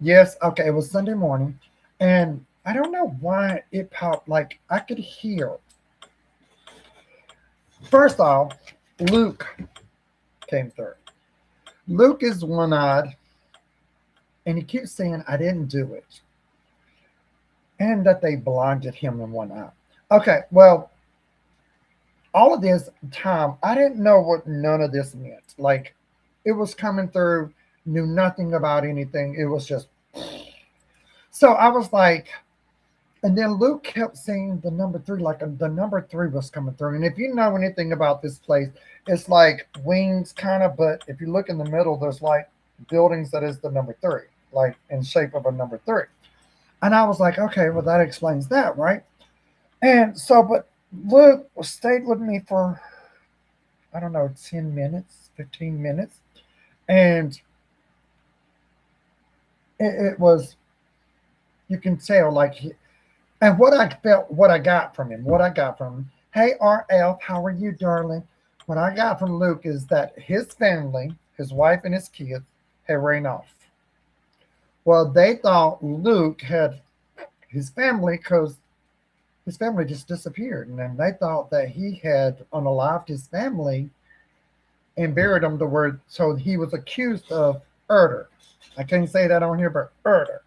Speaker 1: Yes, okay, it was Sunday morning, and I don't know why it popped. Like I could hear. First off, Luke came through. Luke is one-eyed, and he keeps saying I didn't do it, and that they blinded him in one eye. Okay, well, all of this time, I didn't know what none of this meant. Like, it was coming through, knew nothing about anything. It was just so I was like, and then Luke kept saying the number three, like the number three was coming through. And if you know anything about this place, it's like wings kind of, but if you look in the middle, there's like buildings that is the number three, like in shape of a number three. And I was like, okay, well that explains that, right? And so, but Luke stayed with me for I don't know, 10 minutes, 15 minutes, and it was you can tell like and what I felt, what I got from him, what I got from him. Hey, RF, how are you, darling? What I got from Luke is that his family, his wife and his kids, had ran off. Well, they thought Luke had his family because his family just disappeared. And then they thought that he had unalived his family and buried them the word. So he was accused of murder. I can't say that on here, but murder.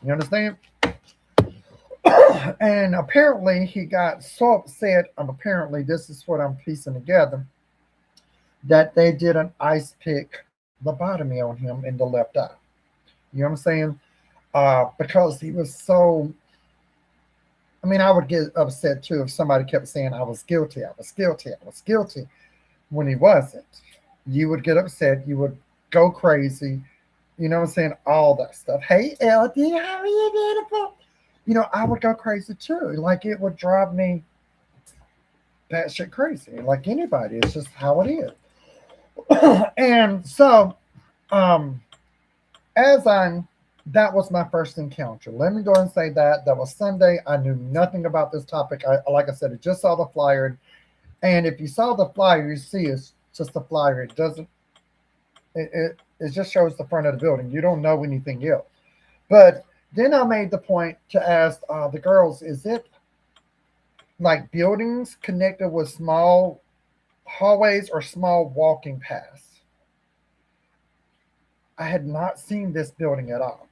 Speaker 1: You understand? And apparently he got so upset. Apparently, this is what I'm piecing together that they did an ice pick lobotomy on him in the left eye. You know what I'm saying? Because he was so. I mean, I would get upset too if somebody kept saying I was guilty, I was guilty, I was guilty when he wasn't. You would get upset. You would go crazy. You know what I'm saying? All that stuff. Hey, LD, how are you, beautiful? You know, I would go crazy too. Like it would drive me batshit crazy. Like anybody, it's just how it is. And so, um, as I'm, that was my first encounter. Let me go and say that that was Sunday. I knew nothing about this topic. Like I said, I just saw the flyer, and if you saw the flyer, you see it's just a flyer. It doesn't. It just shows the front of the building. You don't know anything else. But then I made the point to ask the girls, is it like buildings connected with small hallways or small walking paths? I had not seen this building at all.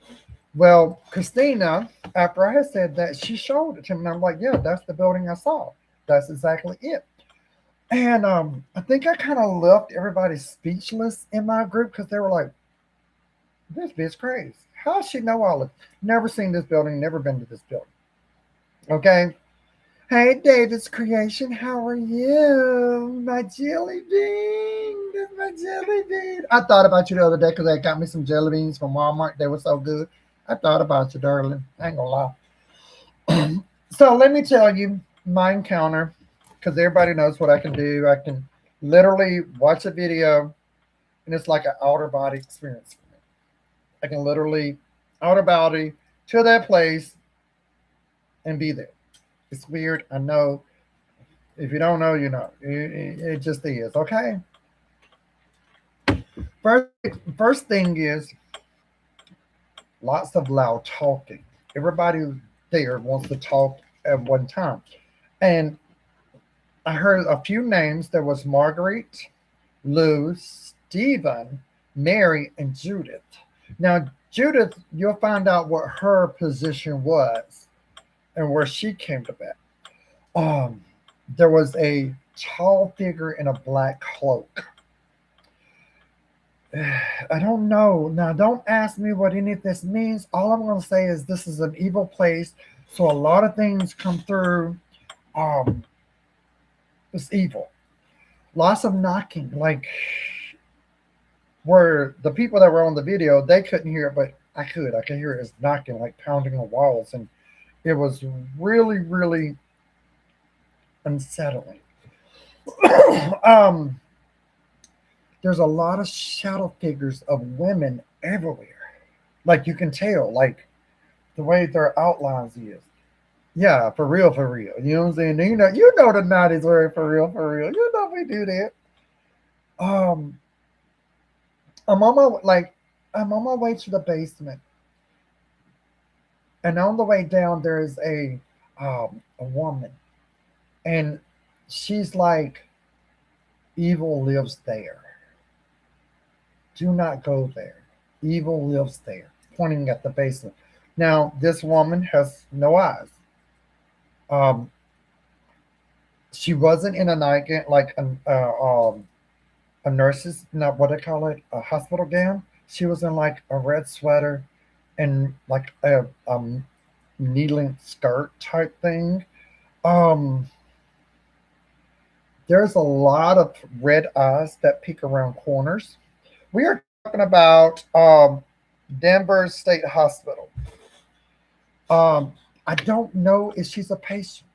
Speaker 1: Well, Christina, after I had said that, she showed it to me. And I'm like, yeah, that's the building I saw. That's exactly it. And I think I kind of left everybody speechless in my group because they were like, this bitch crazy. How does she know all of it? Never seen this building, never been to this building. Okay. Hey, David's creation. How are you? My jelly bean. That's my jelly bean. I thought about you the other day because they got me some jelly beans from Walmart. They were so good. I thought about you, darling. I ain't gonna lie. So let me tell you my encounter because everybody knows what I can do. I can literally watch a video and it's like an outer body experience for me. I can literally outer body to that place and be there. It's weird. I know. If you don't know, you know. It just is. Okay. First thing is lots of loud talking. Everybody there wants to talk at one time. And I heard a few names. There was Marguerite, Lou, Stephen, Mary, and Judith. Now, Judith, you'll find out what her position was and where she came to bed. Um, there was a tall figure in a black cloak. I don't know. Now, don't ask me what any of this means. All I'm going to say is this is an evil place. So a lot of things come through. Um, it's evil. Lots of knocking. Like where the people that were on the video, they couldn't hear it, but I could. I could hear it as knocking, like pounding on walls. And it was really, really unsettling. um, there's a lot of shadow figures of women everywhere. Like you can tell, like the way their outlines is. Yeah, for real, for real. You know what I'm saying? You know the '90s were for real, for real. You know we do that. Um, I'm on my like, I'm on my way to the basement, and on the way down there is a woman, and she's like, evil lives there. Do not go there. Evil lives there. Pointing at the basement. Now this woman has no eyes. Um, she wasn't in a nightgown like a nurse's, not what they call it, a hospital gown. She was in like a red sweater and like a knee length skirt type thing. Um, there's a lot of red eyes that peek around corners. We are talking about Danver State Hospital. I don't know if she's a patient.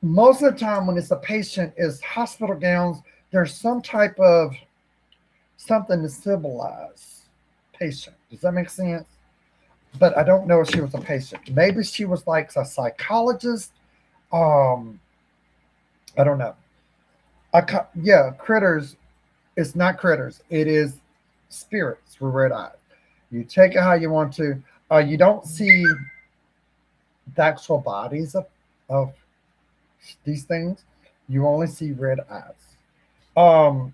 Speaker 1: Most of the time, when it's a patient, is hospital gowns. There's some type of something to symbolize patient. Does that make sense? But I don't know if she was a patient. Maybe she was like a psychologist. Um, I don't know. Yeah, critters. It's not critters. It is spirits with red eyes. You take it how you want to. You don't see the actual bodies of these things. You only see red eyes. Um,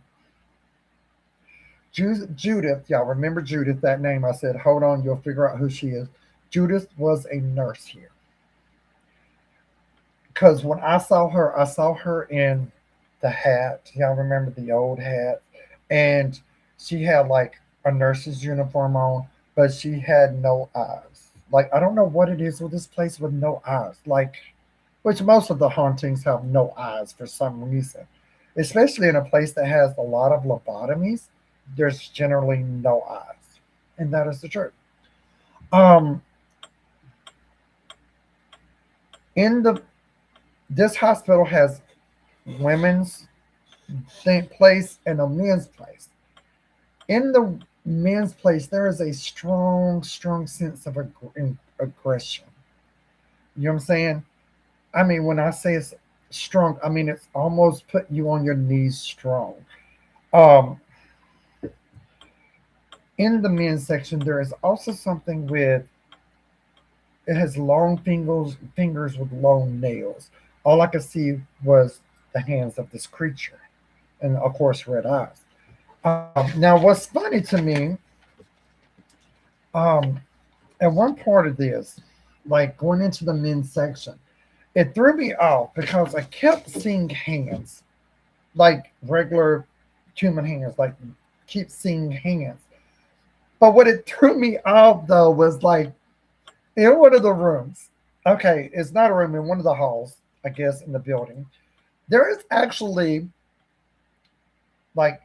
Speaker 1: Judith, y'all remember Judith, that name I said, hold on, you'll figure out who she is. Judith was a nurse here. Because when I saw her in the hat. Y'all remember the old hat? And she had like a nurse's uniform on, but she had no eyes. Like, I don't know what it is with this place with no eyes. Like, which most of the hauntings have no eyes for some reason. Especially in a place that has a lot of lobotomies, there's generally no eyes. And that is the truth. Um, in the this hospital has women's place and a men's place. In the men's place, there is a strong, strong sense of aggression. You know what I'm saying? I mean, when I say it's strong, I mean it's almost put you on your knees strong. Um, in the men's section, there is also something with it has long fingers with long nails. All I could see was the hands of this creature, and of course, red eyes. Now, what's funny to me, um, at one part of this, like going into the men's section, it threw me off because I kept seeing hands, like regular human hands, like keep seeing hands. But what it threw me off though was like in one of the rooms. Okay, it's not a room in one of the halls, I guess, in the building. There is actually like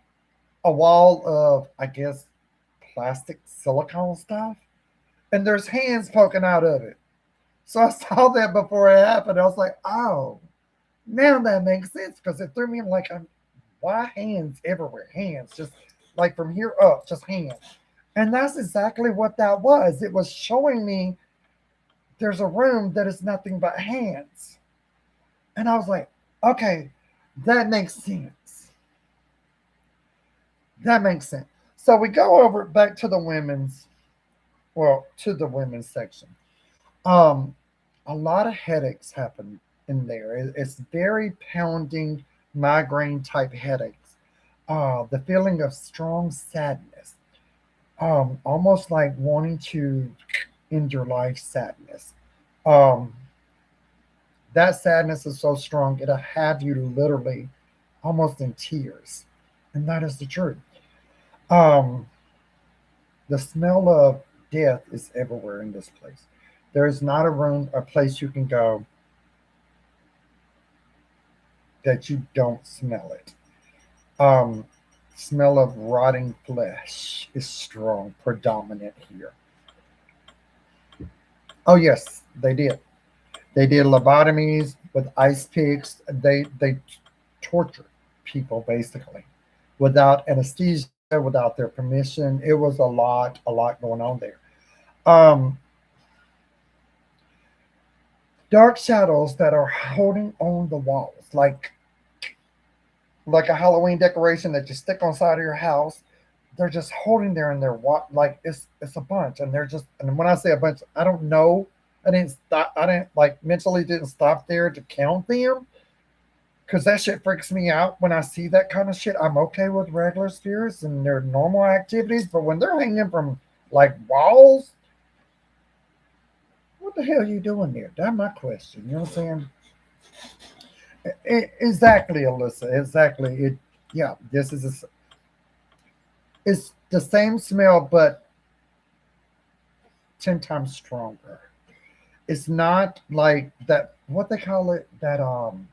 Speaker 1: a wall of, I guess, plastic silicone stuff, and there's hands poking out of it. So I saw that before it happened. I was like, oh, now that makes sense because it threw me in like, why hands everywhere? Hands, just like from here up, just hands. And that's exactly what that was. It was showing me there's a room that is nothing but hands. And I was like, okay, that makes sense. That makes sense. So we go over back to the women's, well, to the women's section. Um, a lot of headaches happen in there. It's very pounding, migraine type headaches. The feeling of strong sadness, almost like wanting to end your life sadness. Um, that sadness is so strong it'll have you literally almost in tears, and that is the truth. Um, the smell of death is everywhere in this place. There is not a room, a place you can go that you don't smell it. Um, smell of rotting flesh is strong, predominant here. Oh yes, they did. They did lobotomies with ice picks. They tortured people basically without anesthesia, without their permission. It was a lot going on there. Um, dark shadows that are holding on the walls, like a Halloween decoration that you stick on the side of your house. They're just holding there and they're like it's a bunch, and they're just, and when I say a bunch, I don't know. I didn't stop. I didn't like mentally didn't stop there to count them because that shit freaks me out when I see that kind of shit. I'm okay with regular spirits and their normal activities, but when they're hanging from like walls, what the hell are you doing there? That's my question. You know what I'm saying? Exactly, Alyssa. Exactly. It. Yeah. It's the same smell, but 10 times stronger. It's not like that. What they call it? That. Hold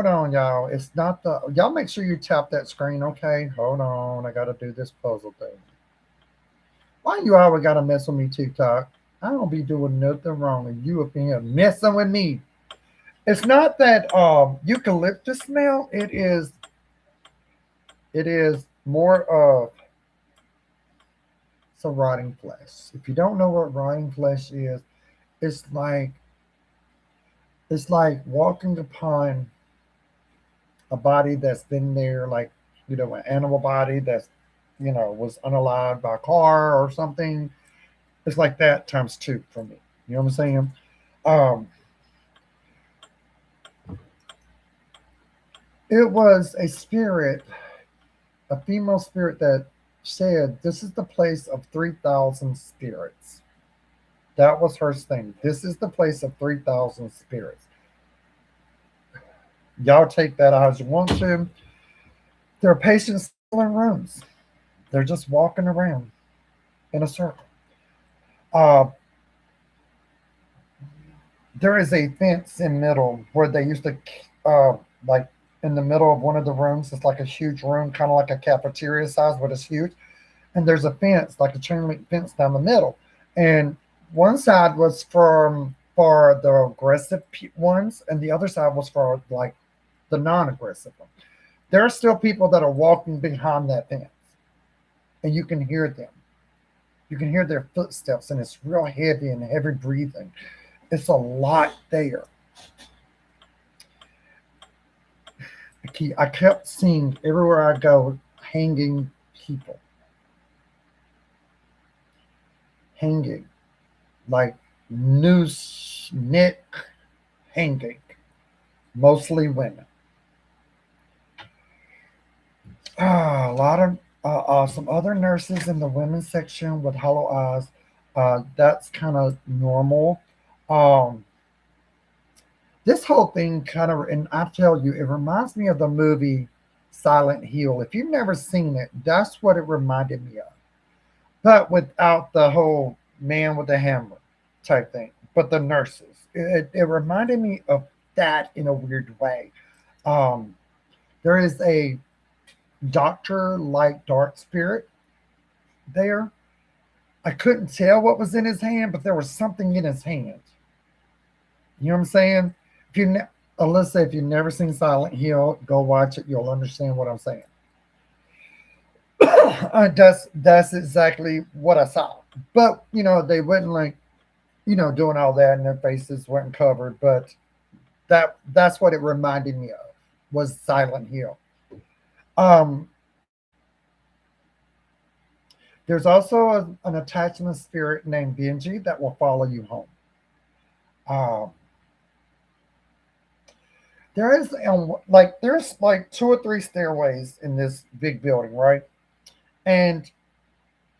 Speaker 1: on, y'all. It's not the. Y'all make sure you tap that screen, okay? Hold on. I gotta do this puzzle thing. Why you always gotta mess with me, TikTok? I don't be doing nothing wrong, and you up in here messing with me. It's not that eucalyptus smell. It is more of some rotting flesh. If you don't know what rotting flesh is, it's like it's like walking upon a body that's been there, like an animal body that's was unalived by a car or something. It's like that times two for me. You know what I'm saying? Um, it was a spirit, a female spirit that said, "This is the place of 3,000 spirits." That was her thing. This is the place of 3,000 spirits. Y'all take that as you want to. There are patients still in rooms. They're just walking around in a circle. Uh, there is a fence in middle where they used to, like in the middle of one of the rooms. It's like a huge room, kind of like a cafeteria size, but it's huge. And there's a fence, like a chain link fence down the middle. And one side was for the aggressive ones, and the other side was for like the non-aggressive ones. There are still people that are walking behind that fence, and you can hear them. You can hear their footsteps, and it's real heavy and heavy breathing. It's a lot there. I kept seeing everywhere I go hanging people, hanging like noose neck hanging, mostly women. A lot of some other nurses in the women's section with hollow eyes. That's kind of normal. Um, this whole thing kind of, and I tell you, it reminds me of the movie Silent Hill. If you've never seen it, that's what it reminded me of, but without the whole man with the hammer type thing. but the nurses. It reminded me of that in a weird way. Um, there is a doctor like dark spirit there. I couldn't tell what was in his hand, but there was something in his hand. You know what I'm saying? If you, Alyssa, if you've never seen Silent Hill, go watch it. You'll understand what I'm saying. That's exactly what I saw. But they wouldn't like doing all that, and their faces weren't covered. But that's what it reminded me of was Silent Hill. Um, there's also an attachment spirit named Benji that will follow you home. Um, there's like two or three stairways in this big building, right? And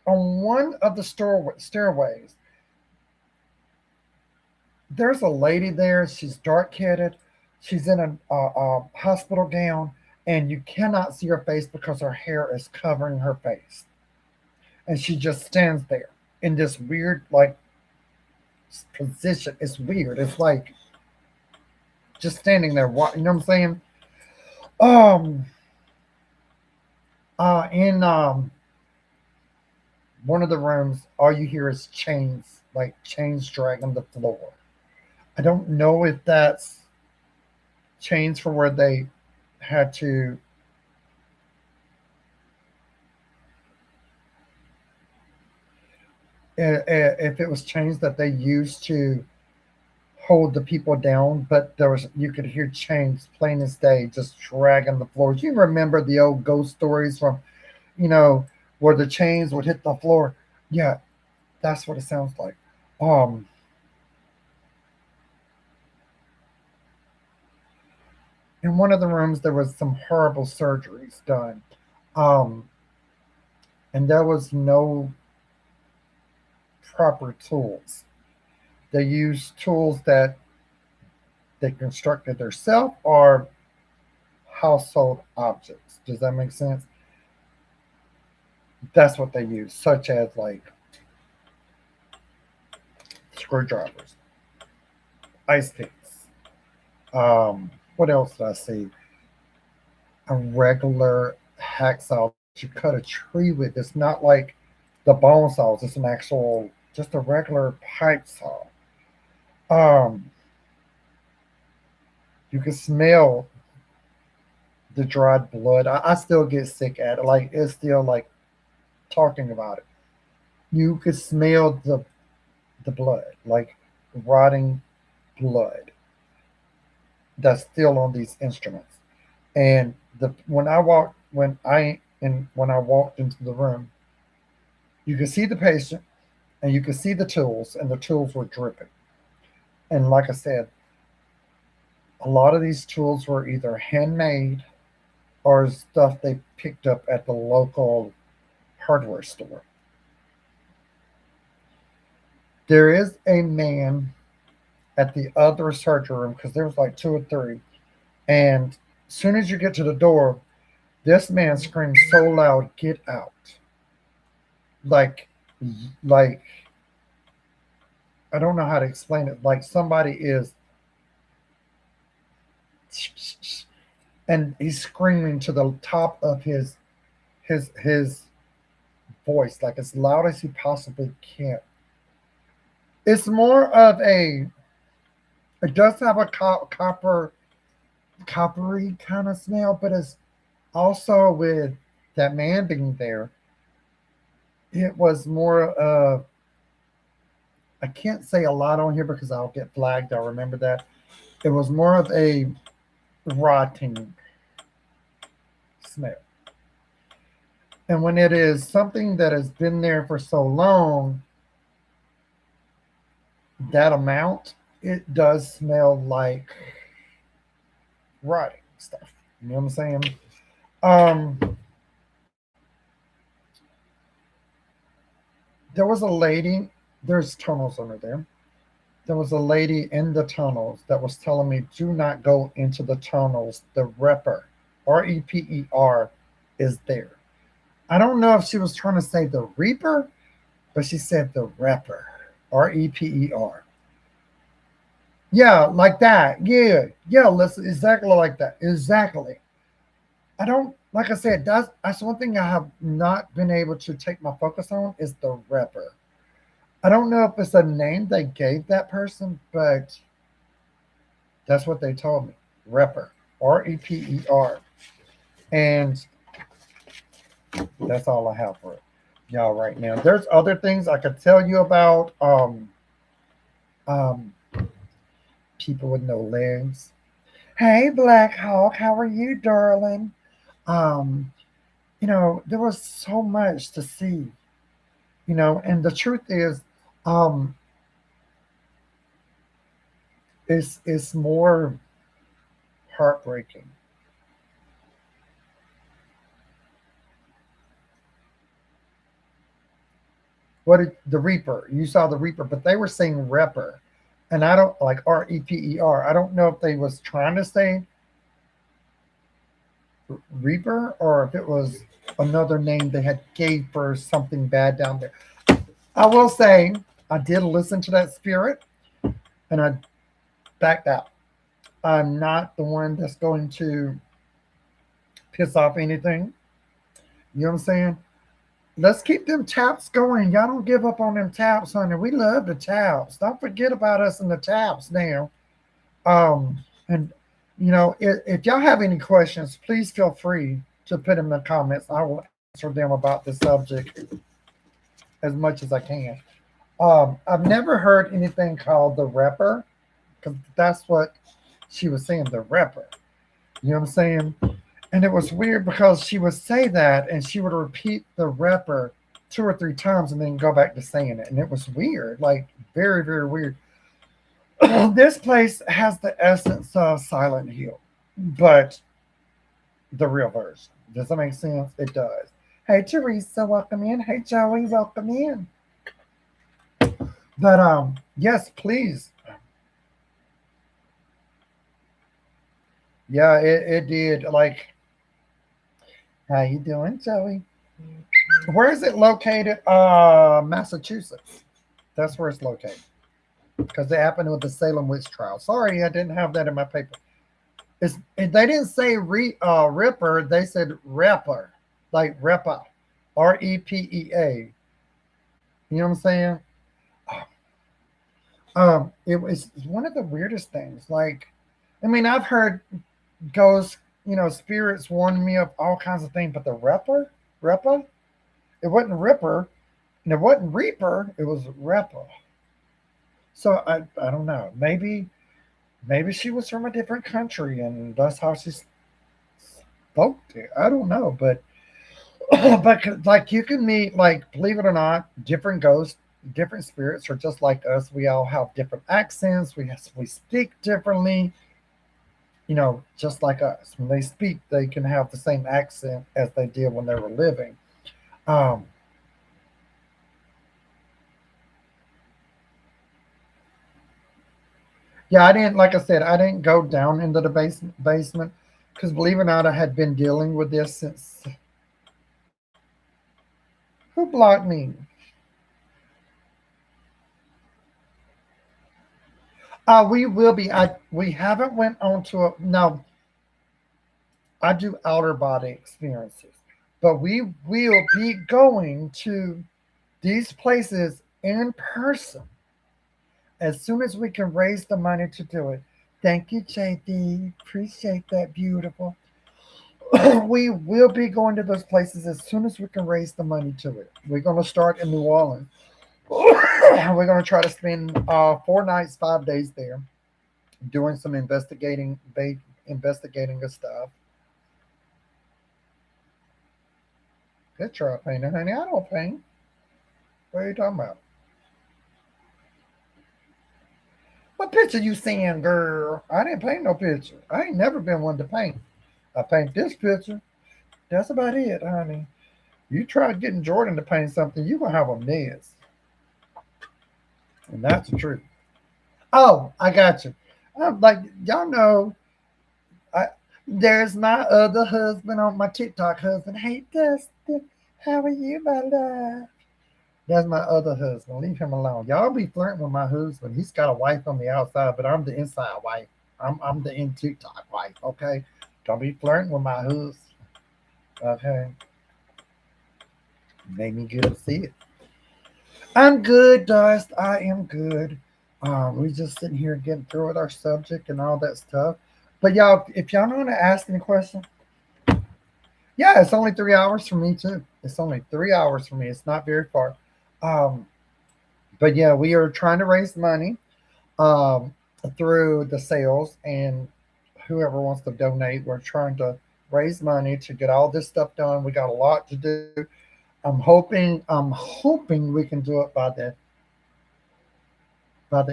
Speaker 1: on one of the stairways, there's a lady there. She's dark headed. She's in a hospital gown, and you cannot see her face because her hair is covering her face. And she just stands there in this weird, like, position. It's weird. It's like just standing there. You know what I'm saying? Um, in one of the rooms, all you hear is chains, like chains dragging the floor. I don't know if that's chains for where they had to if it was chains that they used to hold the people down, but there was you could hear chains plain as day just dragging the floors. You remember the old ghost stories from you know where the chains would hit the floor? Yeah, that's what it sounds like. Um, in one of the rooms there was some horrible surgeries done, um, and there was no proper tools. They used tools that they constructed themselves or household objects. Does that make sense? That's what they use, such as like screwdrivers, ice picks. What else did I see? A regular hacksaw that you cut a tree with. It's not like the bone saws. It's an actual, just a regular pipe saw. Um, you can smell the dried blood. I still get sick at it. Like it's still like talking about it. You could smell the blood, like rotting blood that's still on these instruments. And the when I walked into the room, you could see the patient and you could see the tools, and the tools were dripping. And like I said, a lot of these tools were either handmade or stuff they picked up at the local hardware store. There is a man at the other surgery room because there was like two or three. And as soon as you get to the door, this man screams so loud, "Get out!" Like, like I don't know how to explain it. Like somebody is, and he's screaming to the top of his voice, like as loud as he possibly can. It's more of a. It does have a coppery kind of smell, but it's also with that man being there. It was more of. I can't say a lot on here because I'll get flagged. I remember that. It was more of a rotting smell. And when it is something that has been there for so long, that amount, it does smell like rotting stuff. You know what I'm saying? Um, there was a lady, there's tunnels under there. There was a lady in the tunnels that was telling me, do not go into the tunnels. The Reper, is there. I don't know if she was trying to say the Reaper, but she said the Reper, Reper. Yeah, like that. Yeah, yeah. Listen, exactly like that. Exactly. I don't like I said. That's one thing I have not been able to take my focus on is the repper. I don't know if it's a name they gave that person, but that's what they told me. Repper, Reper, and that's all I have for y'all right now. There's other things I could tell you about. Um, people with no legs. Hey, Black Hawk, how are you, darling? Um, there was so much to see. And the truth is, um, it's more heartbreaking. What did the Reaper? You saw the Reaper, but they were saying Repper, and I don't like Reper. I don't know if they was trying to say Reaper or if it was another name they had gave for something bad down there. I will say I did listen to that spirit, and I backed out. I'm not the one that's going to piss off anything. You know what I'm saying? Let's keep them taps going. Y'all don't give up on them taps, honey. We love the taps. Don't forget about us in the taps now. And if y'all have any questions, please feel free to put them in the comments. I will answer them about this subject as much as I can. I've never heard anything called the repper because that's what she was saying, the repper. You know what I'm saying? And it was weird because she would say that and she would repeat the repper two or three times and then go back to saying it. And it was weird, like very, very weird. This place has the essence of Silent Hill, but the real version. Does that make sense? It does. Hey, Teresa, welcome in. Hey, Joey, welcome in. But yes, please. Yeah, it did. Like, how you doing, Joey? Where is it located? Massachusetts. That's where it's located. Because it happened with the Salem witch trial. Sorry, I didn't have that in my paper. They didn't say Ripper. They said Repper, like Repa, Repea. You know what I'm saying? It was one of the weirdest things. Like, I mean, I've heard ghosts, spirits warn me of all kinds of things, but the Repa, it wasn't Ripper, and it wasn't Reaper. It was Repa. So I don't know. Maybe she was from a different country, and that's how she spoke to. I don't know, but but like you can meet, like, believe it or not, different ghosts, different spirits are just like us. We all have different accents. We speak differently. Just like us. When they speak, they can have the same accent as they did when they were living. Um, yeah, I didn't. Like I said, I didn't go down into the basement because, believe it or not, I had been dealing with this since. Who blocked me? We will be. We haven't went on to a no. I do outer body experiences, but we will be going to these places in person as soon as we can raise the money to do it. Thank you, JD. Appreciate that, beautiful. We will be going to those places as soon as we can raise the money to it. We're going to start in New Orleans. We're going to try to spend 4 nights, 5 days there, doing some investigating of stuff. Picture I painted, honey. I don't paint. What are you talking about? What picture you seeing, girl? I didn't paint no picture. I ain't never been one to paint. I paint this picture. That's about it, honey. You try getting Jordan to paint something, you're gonna have a mess. And that's the truth. Oh, I got you. I'm like, y'all know, I there's my other husband on my TikTok husband. Hey Dustin, how are you, my love? That's my other husband. Leave him alone. Y'all be flirting with my husband. He's got a wife on the outside, but I'm the inside wife. I'm the in TikTok wife. Okay, don't be flirting with my husband. Okay, made me get upset. I'm good, Dust. I am good. We just sitting here getting through with our subject and all that stuff. But y'all, if y'all don't want to ask any question, yeah, it's only 3 hours for me too. It's only 3 hours for me. It's not very far. Um, but yeah, we are trying to raise money um, through the sales and whoever wants to donate. We're trying to raise money to get all this stuff done. We got a lot to do. I'm hoping we can do it by the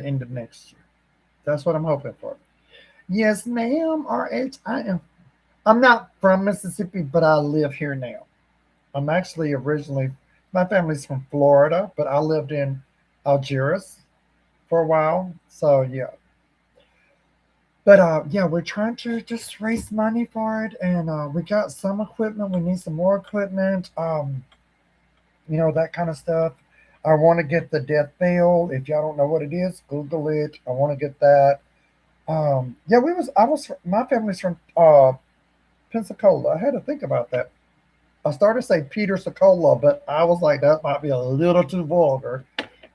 Speaker 1: end of next year. That's what I'm hoping for. Yes, ma'am. RH, I am. I'm not from Mississippi, but I live here now. I'm actually originally, my family's from Florida, but I lived in Algiers for a while. So yeah, but yeah, we're trying to just raise money for it, and we got some equipment. We need some more equipment. That kind of stuff. I want to get the death veil. If y'all don't know what it is, Google it. I want to get that. Yeah, my family's from Pensacola. I had to think about that. I started to say Peter Socola, but I was like, that might be a little too vulgar.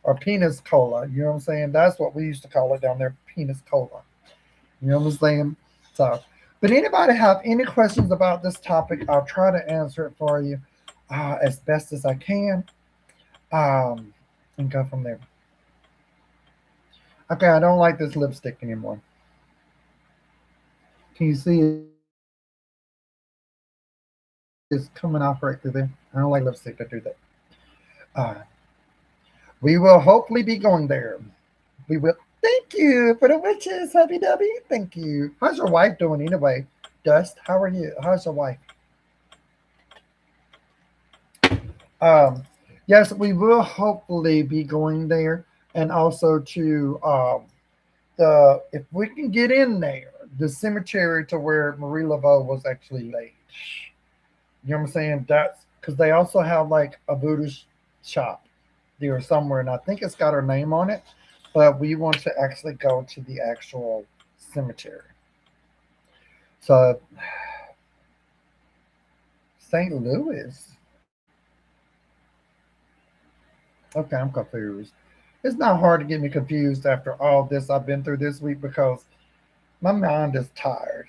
Speaker 1: Or penis cola. You know what I'm saying? That's what we used to call it down there, penis cola. You know what I'm saying? So, but anybody have any questions about this topic? I'll try to answer it for you as best as I can, um, and go from there. Okay, I don't like this lipstick anymore. Can you see it's coming off right through there? I don't like lipstick that do that. Uh, we will hopefully be going there. We will. Thank you for the wishes, Hubby Dubby. Thank you. How's your wife doing anyway? Dust, how are you? How's your wife? Yes, we will hopefully be going there, and also to the if we can get in there, the cemetery to where Marie Laveau was actually laid. You know what I'm saying? That's because they also have like a shop there somewhere, and I think it's got her name on it. But we want to actually go to the actual cemetery. So St. Louis. Okay, I'm confused. It's not hard to get me confused after all this I've been through this week because my mind is tired.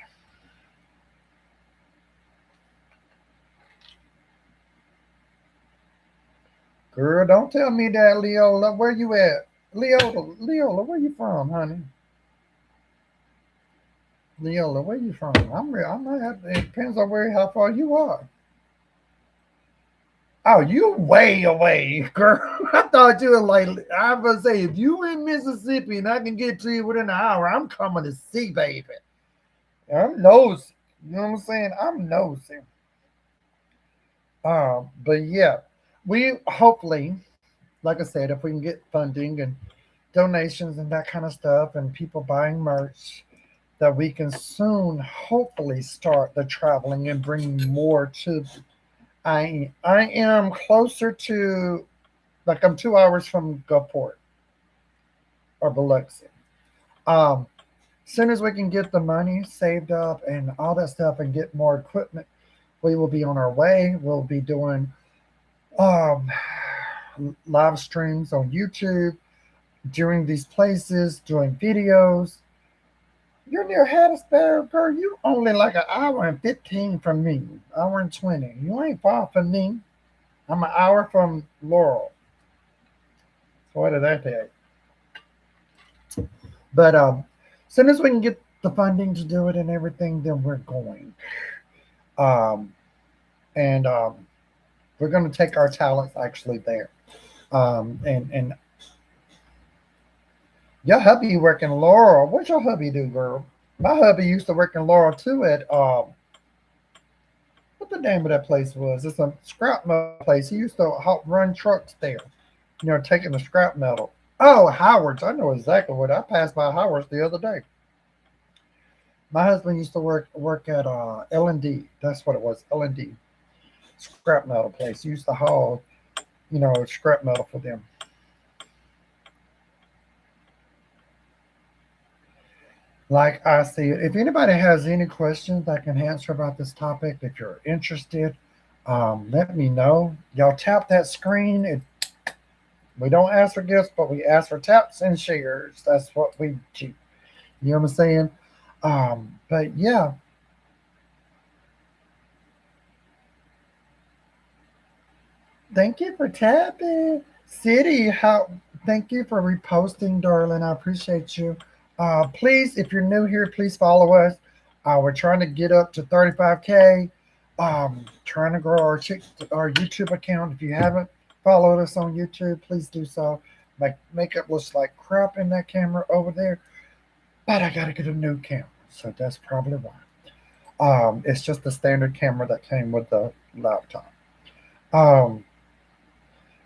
Speaker 1: Girl, don't tell me that, Leola. Where you at? Leola, where you from, honey? Leola, where you from? I might have. It depends on where how far you are. Oh, you way away, girl. I thought you were like I was gonna say if you in Mississippi and I can get to you within an hour, I'm coming to see, baby. I'm nosy. You know what I'm saying? I'm nosy. But yeah, we hopefully, like I said, if we can get funding and donations and that kind of stuff, and people buying merch, that we can soon hopefully start the traveling and bring more to. I am closer to like I'm 2 hours from Gulfport or Biloxi. Um, soon as we can get the money saved up and all that stuff and get more equipment, we will be on our way. We'll be doing um, live streams on YouTube during these places, doing videos. You're near Hattiesburg, girl. You only like an hour and 15 from me, hour and 20. You ain't far from me. I'm an hour from Laurel. So what did that take? But as soon as we can get the funding to do it and everything, then we're going. Um, and we're going to take our talents actually there. And your hubby work in Laurel. What your hubby do, girl? My hubby used to work in Laurel too at what the name of that place was. It's a scrap metal place. He used to run trucks there. Taking the scrap metal. Oh, Howard's. I know exactly what I passed by Howard's the other day. My husband used to work at L&D. That's what it was, L&D scrap metal place. He used to haul. scrap metal for them. Like I see it. If anybody has any questions I can answer about this topic, if you're interested, let me know. Y'all tap that screen. We don't ask for gifts, but we ask for taps and shares. That's what we do. You know what I'm saying? But yeah, thank you for tapping. City, how thank you for reposting, darling. I appreciate you. Please, if you're new here, please follow us. We're trying to get up to 35K. Trying to grow our YouTube account. If you haven't followed us on YouTube, please do so. My makeup looks like crap in that camera over there, but I gotta get a new camera, so that's probably why. It's just the standard camera that came with the laptop. Um,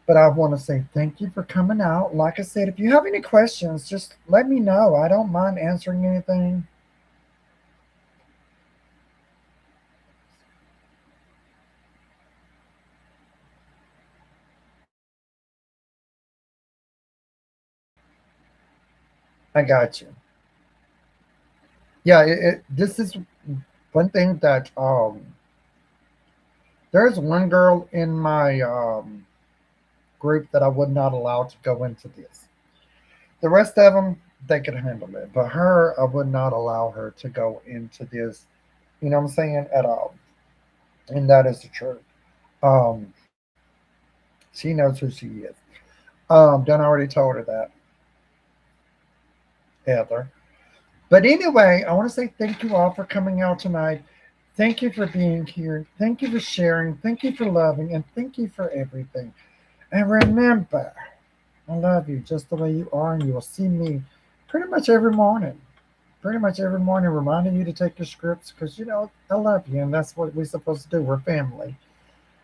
Speaker 1: But I want to say thank you for coming out. Like I said, if you have any questions, just let me know. I don't mind answering anything. I got you. Yeah, this is one thing that there's one girl in my group that I would not allow to go into this. The rest of them, they could handle it. But her, I would not allow her to go into this, you know what I'm saying, at all. And that is the truth. Um, she knows who she is. Done already told her that, Heather. But anyway, I want to say thank you all for coming out tonight. Thank you for being here. Thank you for sharing. Thank you for loving. And thank you for everything. And remember, I love you just the way you are. And you will see me pretty much every morning. Pretty much every morning, reminding you to take your scripts because, I love you. And that's what we're supposed to do. We're family.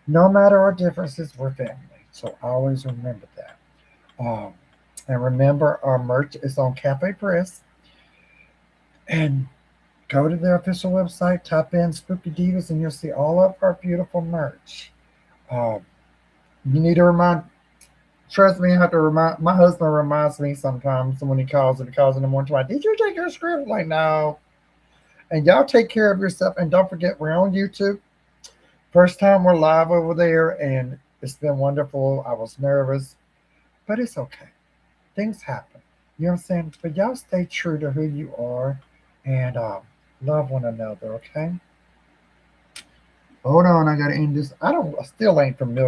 Speaker 1: No matter our differences, we're family. So always remember that. Um, and remember, our merch is on Cafe Press. And go to their official website, type in Spooky Divas, and you'll see all of our beautiful merch. Um, you need to remind, trust me, I have to remind, my husband reminds me sometimes when he calls in the morning, like, did you take your script? I'm like, no. And y'all take care of yourself. And don't forget, we're on YouTube. First time we're live over there, and it's been wonderful. I was nervous, but it's okay. Things happen. You know what I'm saying? But y'all stay true to who you are and love one another, okay? Hold on, I gotta end this. I still ain't familiar